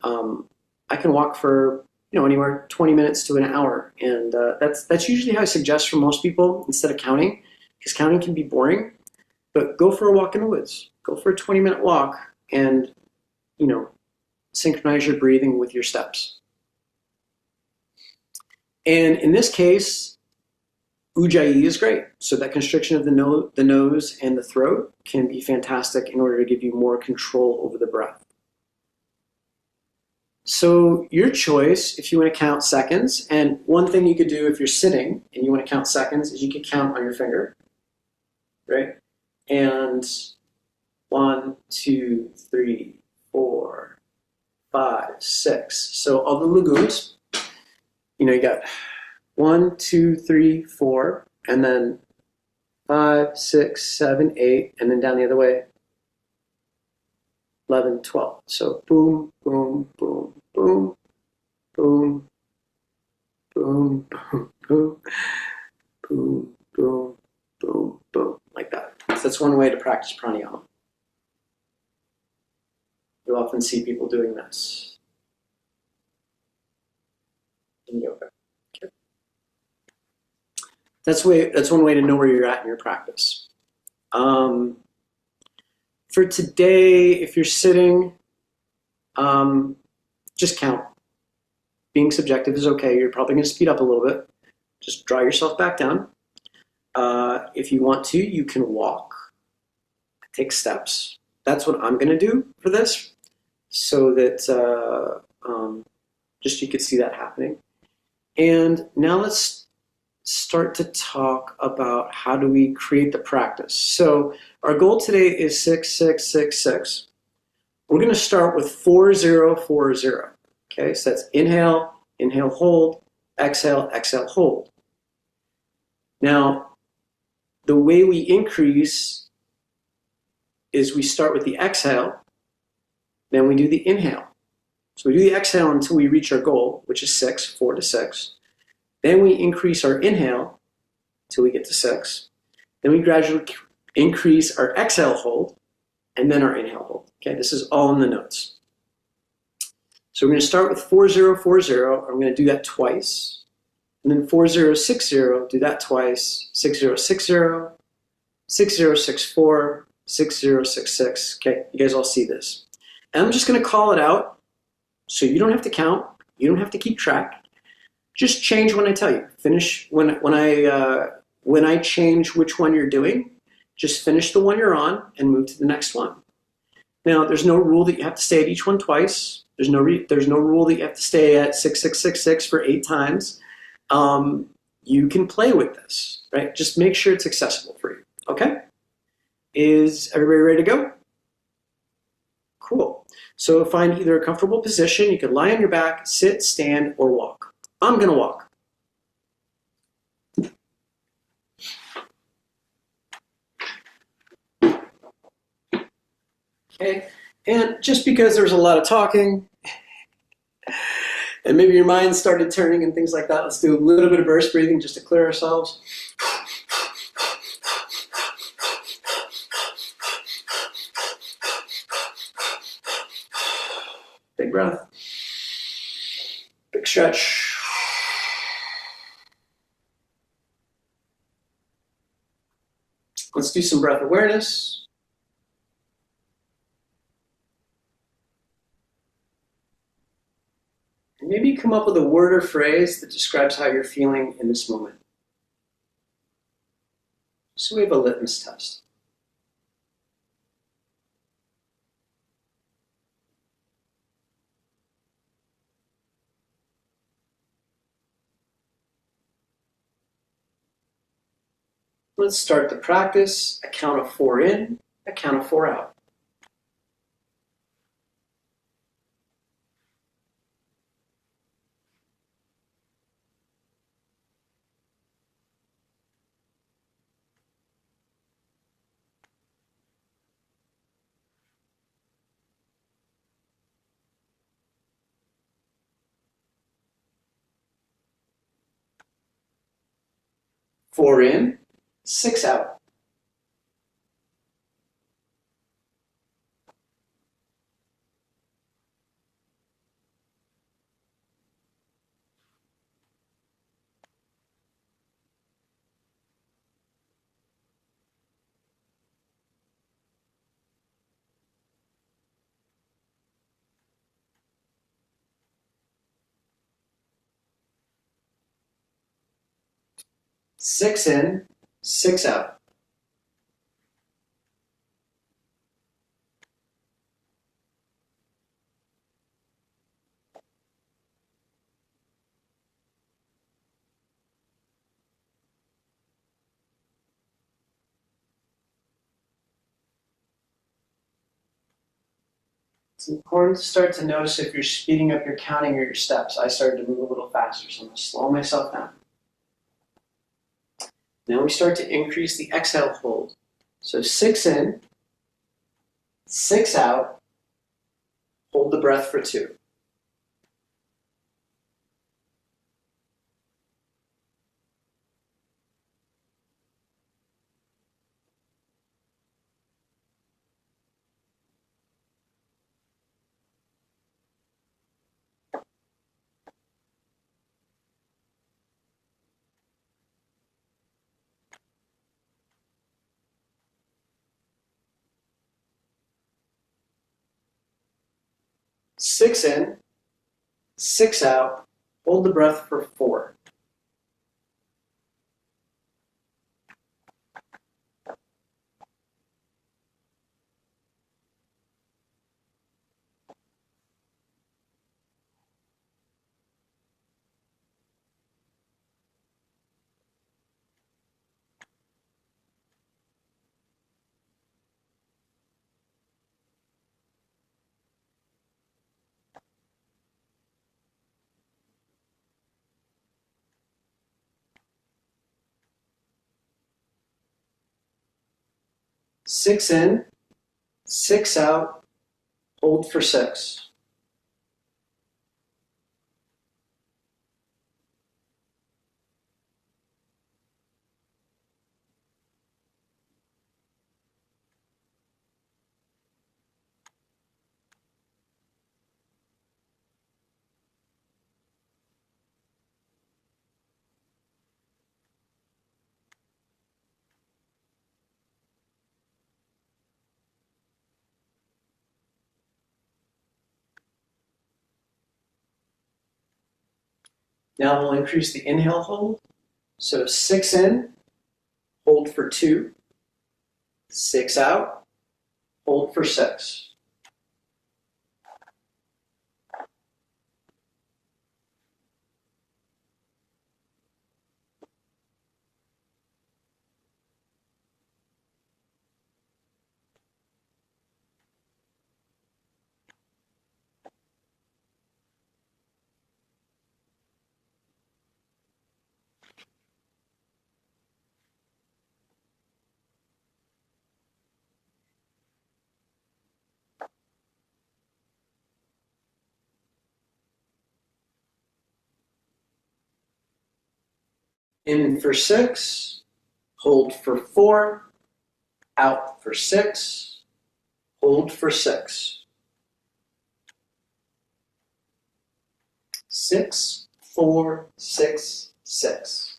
walk for anywhere 20 minutes to an hour, and that's usually how I suggest for most people instead of counting, because counting can be boring. But go for a walk in the woods. Go for a 20-minute walk and, synchronize your breathing with your steps. And in this case, Ujjayi is great. So that constriction of the nose and the throat can be fantastic in order to give you more control over the breath. So your choice, if you want to count seconds, and one thing you could do if you're sitting and you want to count seconds is you could count on your finger, right? And 1, 2, 3, 4, 5, 6. So all the lagoons, you got 1, 2, 3, 4, and then 5, 6, 7, 8, and then down the other way, 11, 12. So boom, boom, boom, boom, boom, boom, boom, boom, boom, boom, boom, boom, like that. So that's one way to practice pranayama. You're welcome. often see people doing this in yoga. Okay. That's one way to know where you're at in your practice. For today, if you're sitting, just count. Being subjective is okay. You're probably going to speed up a little bit. Just draw yourself back down. If you want to, you can walk. Take steps. That's what I'm going to do for this, so that just you could see that happening. And now let's start to talk about how do we create the practice. So our goal today is 6, 6, 6, 6. We're going to start with 4, 0, 4, 0. Okay, so that's inhale, inhale, hold, exhale, exhale, hold. Now, the way we increase is we start with the exhale, then we do the inhale. So we do the exhale until we reach our goal, which is 6, 4 to 6. Then we increase our inhale until we get to 6. Then we gradually increase our exhale hold, and then our inhale hold. Okay, this is all in the notes. So we're going to start with 4, 0, 4, 0. I'm going to do that twice. And then 4, 0, 6, 0, do that twice. 6, 0, 6, 0, 6, 0, 6, 4, 6, 0, 6, 6. Okay, you guys all see this. And I'm just going to call it out, so you don't have to count. You don't have to keep track. Just change when I tell you. Finish when I change which one you're doing. Just finish the one you're on and move to the next one. Now, there's no rule that you have to stay at each one twice. There's no rule that you have to stay at 6, 6, 6, 6 for 8 times. You can play with this, right? Just make sure it's accessible for you. Okay? Is everybody ready to go? Cool. So find either a comfortable position. You can lie on your back, sit, stand, or walk. I'm going to walk. Okay, and just because there's a lot of talking, and maybe your mind started turning and things like that, let's do a little bit of burst breathing just to clear ourselves. Big breath. Big stretch. Let's do some breath awareness. Maybe come up with a word or phrase that describes how you're feeling in this moment. So we have a litmus test. Let's start the practice. A count of 4 in, a count of 4 out. Four in, 6 out. Six in, 6 out. It's important to start to notice if you're speeding up your counting or your steps. I started to move a little faster, so I'm going to slow myself down. Now we start to increase the exhale hold. So 6 in, 6 out, hold the breath for 2. 6 in, 6 out. Hold the breath for 4. Six in, 6 out. Hold for 6. Now we'll increase the inhale hold. So 6 in, hold for 2. 6 out, hold for 6. In for 6, hold for 4, out for 6, hold for 6. 6, 4, 6, 6.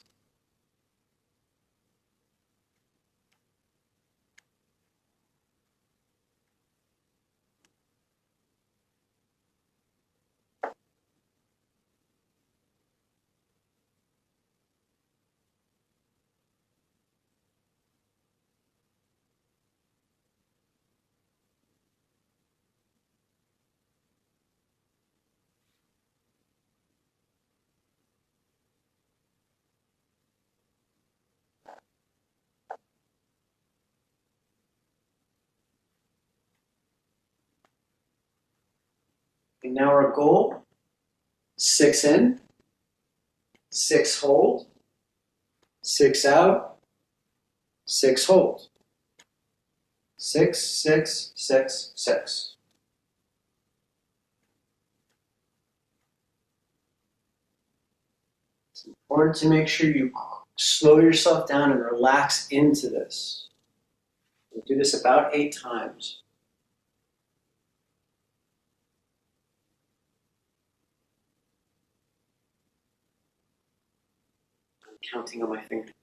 And now our goal, 6 in, 6 hold, 6 out, 6 hold. 6, 6, 6, 6. It's important to make sure you slow yourself down and relax into this. We'll do this about 8 times. I'm counting on my fingers.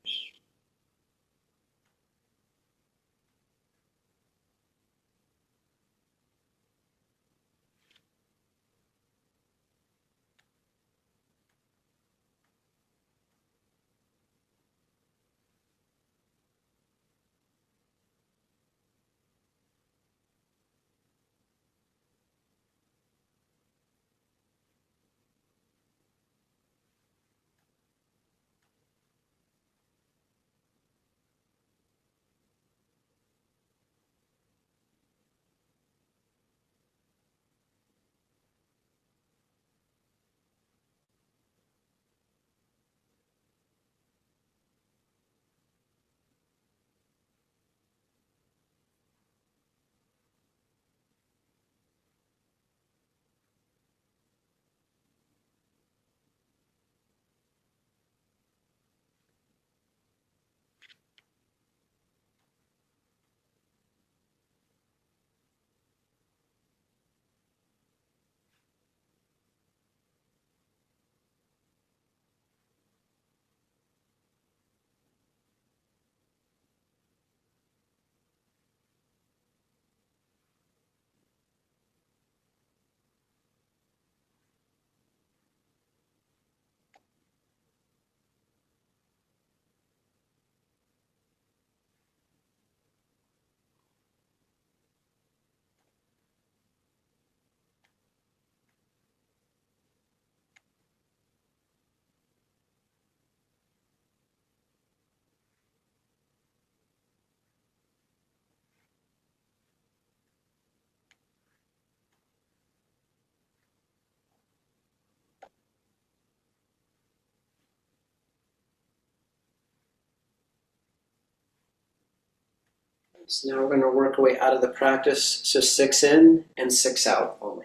So now we're going to work our way out of the practice. So 6 in and 6 out only.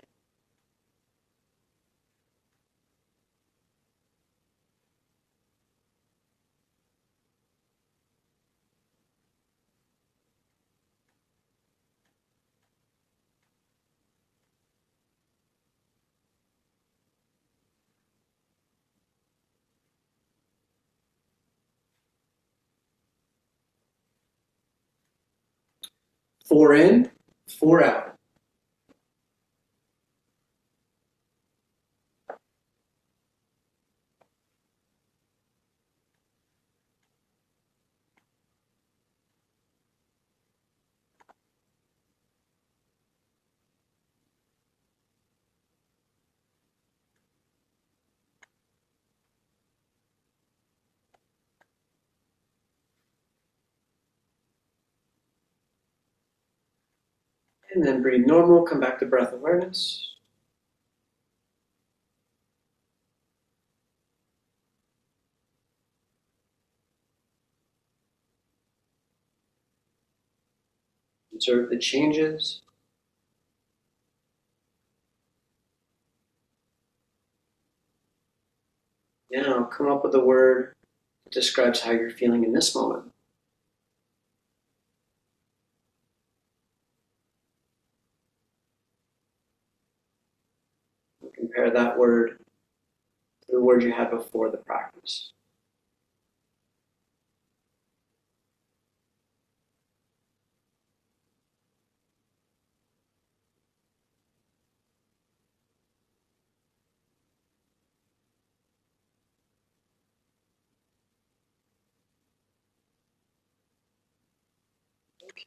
Four in, 4 out. And then breathe normal, come back to breath awareness. Observe the changes. Now come up with a word that describes how you're feeling in this moment. Compare that word to the word you had before the practice.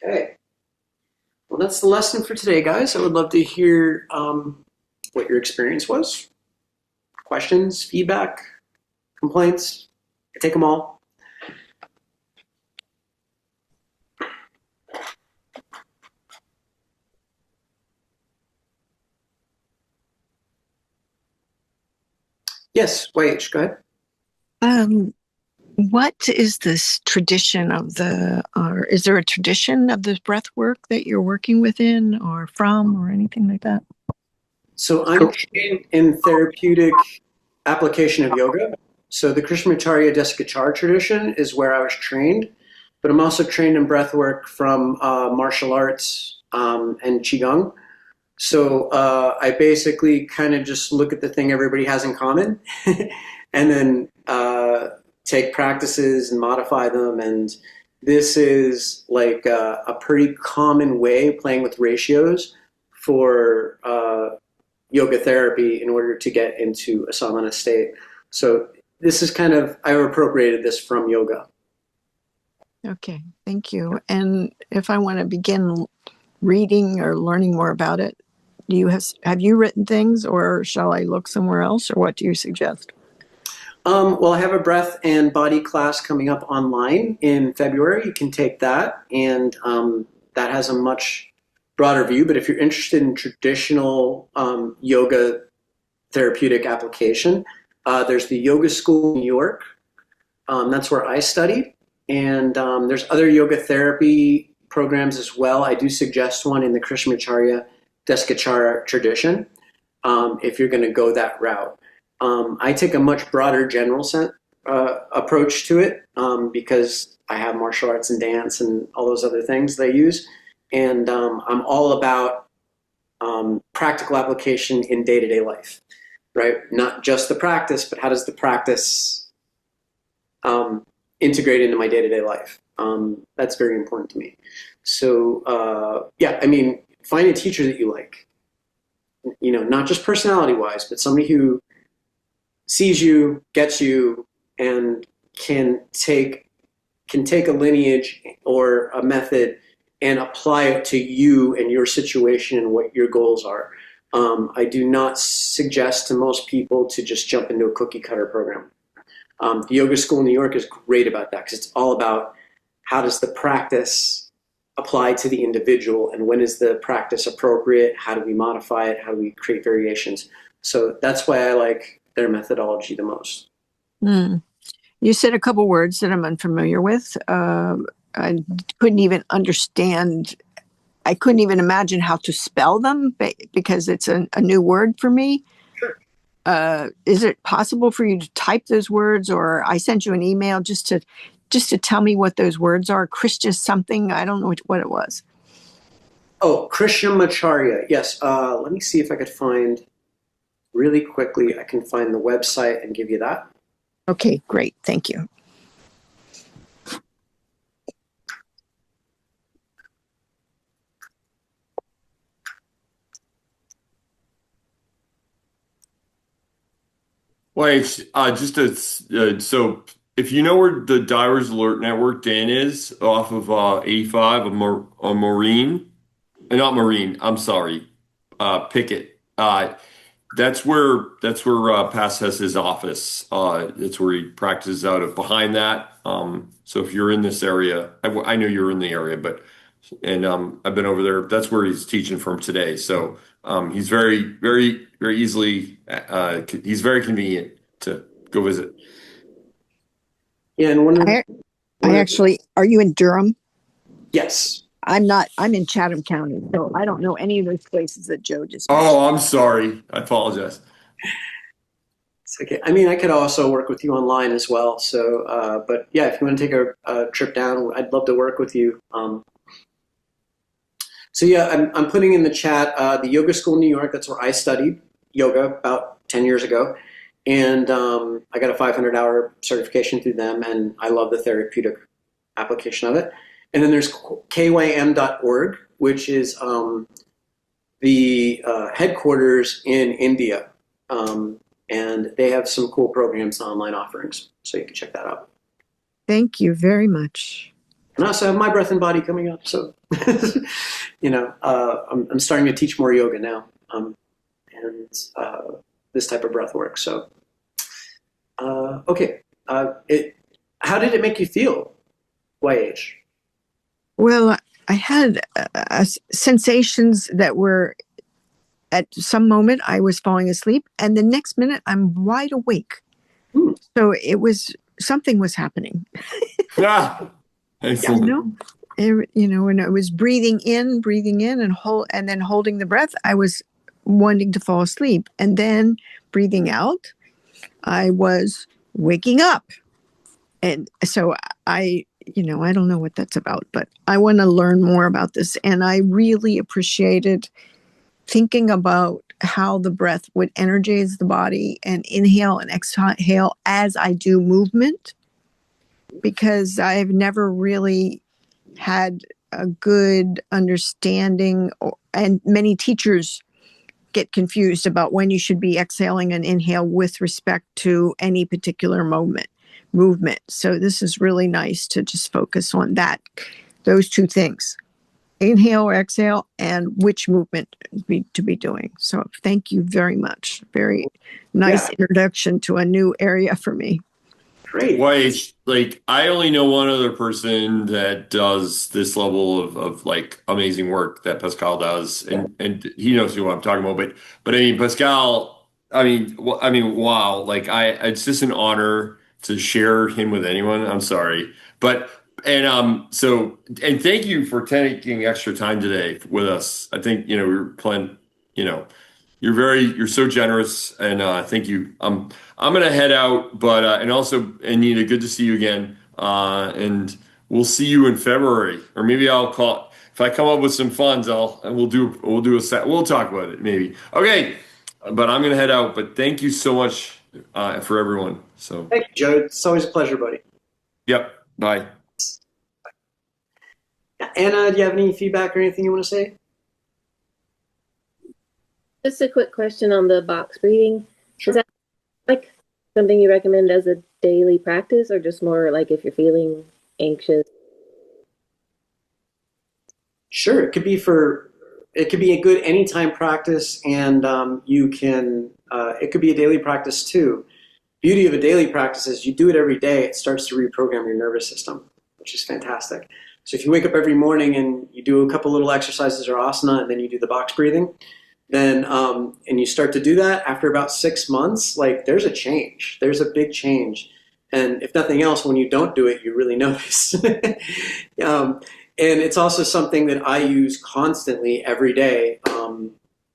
Okay. Well, that's the lesson for today, guys. I would love to hear what your experience was. Questions, feedback, complaints. I take them all. Yes, Wage, go ahead. What is this tradition of or is there a tradition of the breath work that you're working within or from or anything like that? So I'm trained in therapeutic application of yoga. So the Krishnamacharya Desikachar tradition is where I was trained, but I'm also trained in breath work from martial arts and Qigong. So I basically kind of just look at the thing everybody has in common and then take practices and modify them. And this is like a pretty common way of playing with ratios for yoga therapy in order to get into a samana state. So this is kind of, I appropriated this from yoga. Okay, thank you. And if I want to begin reading or learning more about it, have you written things, or shall I look somewhere else, or what do you suggest? Well, I have a breath and body class coming up online in February. You can take that, and that has a much broader view. But if you're interested in traditional yoga therapeutic application, there's the Yoga School in New York. That's where I studied. And there's other yoga therapy programs as well. I do suggest one in the Krishnamacharya Desikachar tradition if you're going to go that route. I take a much broader general approach to it because I have martial arts and dance and all those other things that I use. And I'm all about practical application in day-to-day life, right? Not just the practice, but how does the practice integrate into my day-to-day life? That's very important to me. So yeah, I mean, find a teacher that you like, you know, not just personality-wise, but somebody who sees you, gets you, and can take a lineage or a method and apply it to you and your situation and what your goals are. I do not suggest to most people to just jump into a cookie cutter program. The Yoga School in New York is great about that because it's all about how does the practice apply to the individual and when is the practice appropriate, how do we modify it, how do we create variations. So that's why I like their methodology the most. You said a couple words that I'm unfamiliar with. I couldn't even understand. I couldn't even imagine how to spell them because it's a new word for me. Sure. Is it possible for you to type those words, or I sent you an email just to tell me what those words are? Christian something. I don't know what it was. Oh, Krishnamacharya. Yes. Let me see if I could find really quickly. I can find the website and give you that. Okay, great. Thank you. Wait, so if you know where the Divers Alert Network Dan is off of 85 on Marine, not Marine, I'm sorry, Pickett. That's where Pass has his office. That's where he practices out of. Behind that, so if you're in this area, I know you're in the area, but I've been over there. That's where he's teaching from today. So he's very, very, very easily. He's very convenient to go visit. Yeah, and I actually, are you in Durham? Yes. I'm not. I'm in Chatham County, so I don't know any of those places that Joe just mentioned. Oh, I'm sorry. I apologize. It's okay. I mean, I could also work with you online as well. So, but yeah, if you want to take a trip down, I'd love to work with you. So yeah, I'm putting in the chat the Yoga School in New York. That's where I studied yoga about 10 years ago. And I got a 500-hour certification through them, and I love the therapeutic application of it. And then there's kym.org, which is the headquarters in India. And they have some cool programs and online offerings, so you can check that out. Thank you very much. And I also have My Breath and Body coming up, so I'm starting to teach more yoga now, and this type of breath work. So, okay, how did it make you feel, YH? Well, I had sensations that were, at some moment I was falling asleep, and the next minute I'm wide awake. So something was happening. Yeah. And I was breathing in and then holding the breath. I was wanting to fall asleep, and then breathing out, I was waking up. And so I don't know what that's about, but I want to learn more about this. And I really appreciated thinking about how the breath would energize the body and inhale and exhale as I do movement, because I've never really had a good understanding, and many teachers get confused about when you should be exhaling and inhale with respect to any particular movement. So this is really nice to just focus on those two things, inhale or exhale, and which movement to be doing. So thank you very much. Very nice introduction to a new area for me. Great. Wait, like I only know one other person that does this level of like amazing work that Pascal does, and he knows who I'm talking about. But I mean, Pascal, I mean, wow! Like it's just an honor to share him with anyone. I'm sorry, and thank you for taking extra time today with us. I think we were planning, you're so generous, and thank you. I'm gonna head out, but and also Anita, good to see you again. And we'll see you in February, or maybe I'll call if I come up with some funds. We'll do a set. We'll talk about it maybe. Okay, but I'm gonna head out. But thank you so much for everyone. So thank you, Joe. It's always a pleasure, buddy. Yep. Bye. Anna, do you have any feedback or anything you want to say? Just a quick question on the box breathing. Sure. Is that like something you recommend as a daily practice, or just more like if you're feeling anxious? Sure. It could be a good anytime practice, and it could be a daily practice too. Beauty of a daily practice is you do it every day, it starts to reprogram your nervous system, which is fantastic. So if you wake up every morning and you do a couple little exercises or asana, and then you do the box breathing, then and you start to do that after about 6 months, like there's a change. There's a big change. And if nothing else, when you don't do it, you really notice. And it's also something that I use constantly every day,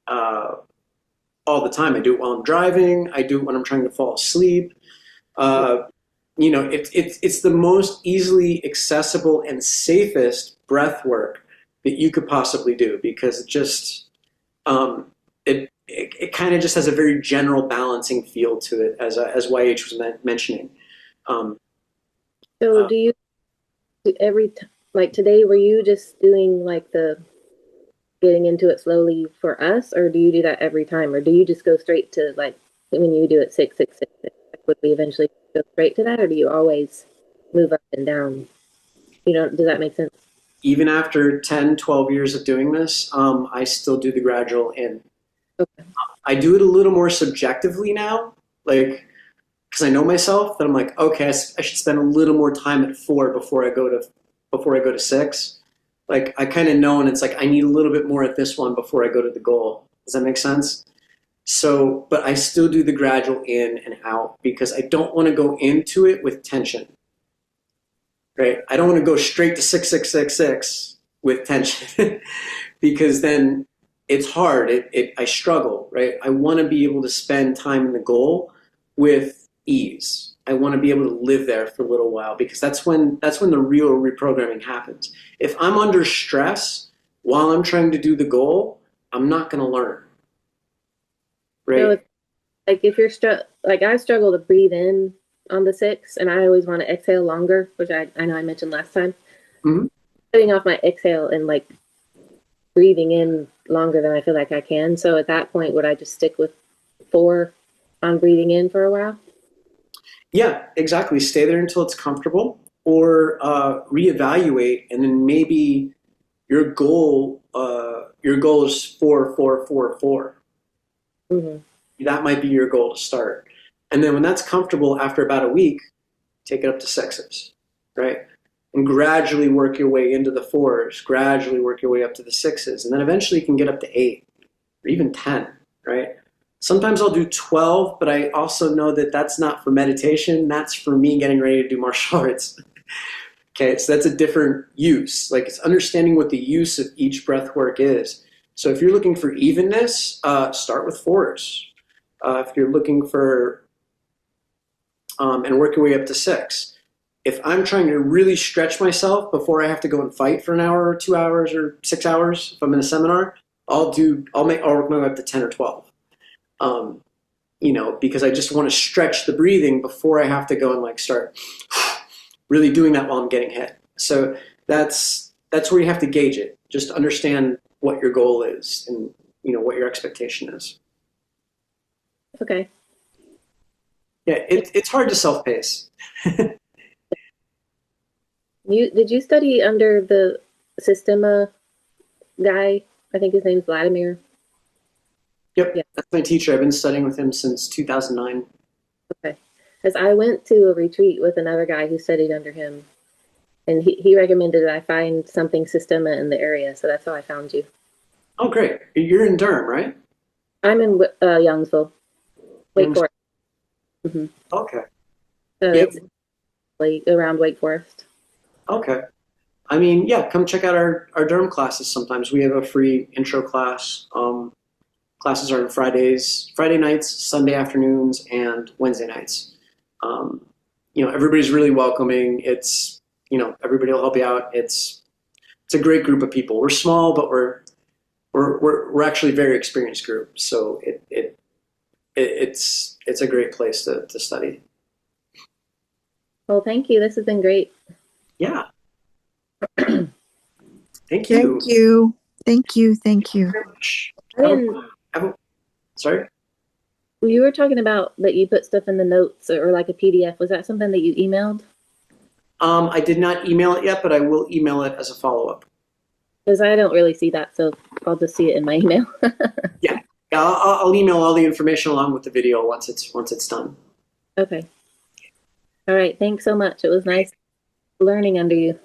all the time. I do it while I'm driving. I do it when I'm trying to fall asleep. It's the most easily accessible and safest breath work that you could possibly do, because it just it kind of just has a very general balancing feel to it, as YH was mentioning. So do you like today, were you just doing like the getting into it slowly for us, or do you do that every time, or do you just go straight to, like, when you do it 6 6 6 6, would we eventually go straight to that, or do you always move up and down? Does that make sense? Even after 10, 12 years of doing this, I still do the gradual in. Okay. I do it a little more subjectively now, like, because I know myself that I'm like, okay, I should spend a little more time at 4 before I go to 6. Like, I kind of know, and it's like, I need a little bit more at this one before I go to the goal. Does that make sense? So, but I still do the gradual in and out, because I don't want to go into it with tension, right? I don't want to go straight to 6 6 6 6 with tension, because then it's hard. I struggle, right? I want to be able to spend time in the goal with ease. I want to be able to live there for a little while, because that's when the real reprogramming happens. If I'm under stress while I'm trying to do the goal, I'm not going to learn. Right? So if you're like, I struggle to breathe in on the 6, and I always want to exhale longer, which I know I mentioned last time. Mm-hmm. Cutting off my exhale and like breathing in longer than I feel like I can. So at that point, would I just stick with 4 on breathing in for a while? Yeah, exactly. Stay there until it's comfortable, or reevaluate, and then maybe your goal is 4 4 4 4. Mm-hmm. That might be your goal to start, and then when that's comfortable, after about a week, take it up to 6s, right? And gradually work your way into the 4s. Gradually work your way up to the 6s, and then eventually you can get up to 8 or even 10, right? Sometimes I'll do 12, but I also know that that's not for meditation. That's for me getting ready to do martial arts. Okay, so that's a different use. Like, it's understanding what the use of each breath work is. So if you're looking for evenness, start with 4s. If you're looking for, and work your way up to 6. If I'm trying to really stretch myself before I have to go and fight for an hour or 2 hours or 6 hours, if I'm in a seminar, I'll work my way up to 10 or 12. Because I just want to stretch the breathing before I have to go and like start really doing that while I'm getting hit. So that's where you have to gauge it. Just understand what your goal is and what your expectation is. Okay. Yeah, it's hard to self-pace. Did you study under the Systema guy? I think his name's Vladimir. Yep, yeah. That's my teacher. I've been studying with him since 2009. Okay, because I went to a retreat with another guy who studied under him, and he recommended that I find something Systema in the area, so that's how I found you. Oh, great. You're in Durham, right? I'm in Youngsville, Wake Forest. Mm-hmm. Okay. It's like around Wake Forest. Okay. I mean, yeah, come check out our Durham classes sometimes. We have a free intro class. Classes are on Friday nights, Sunday afternoons, and Wednesday nights. Everybody's really welcoming. It's, everybody will help you out. It's a great group of people. We're small, but we're actually a very experienced group. So it's a great place to study. Well, thank you. This has been great. Yeah. Thank you. Thank you. Thank you. Thank you. Very much. Sorry? You were talking about that you put stuff in the notes or like a PDF. Was that something that you emailed? I did not email it yet, but I will email it as a follow-up. Because I don't really see that, so I'll just see it in my email. Yeah, I'll email all the information along with the video once it's done. Okay. All right. Thanks so much. It was nice learning under you.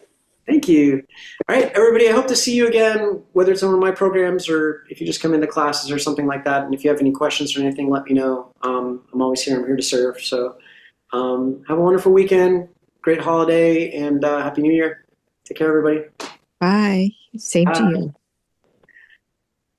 Thank you. All right, everybody, I hope to see you again, whether it's on one of my programs or if you just come into classes or something like that. And if you have any questions or anything, let me know. I'm always here. I'm here to serve. So Have a wonderful weekend, great holiday, and Happy New Year. Take care, everybody. Bye. Same to Bye. you.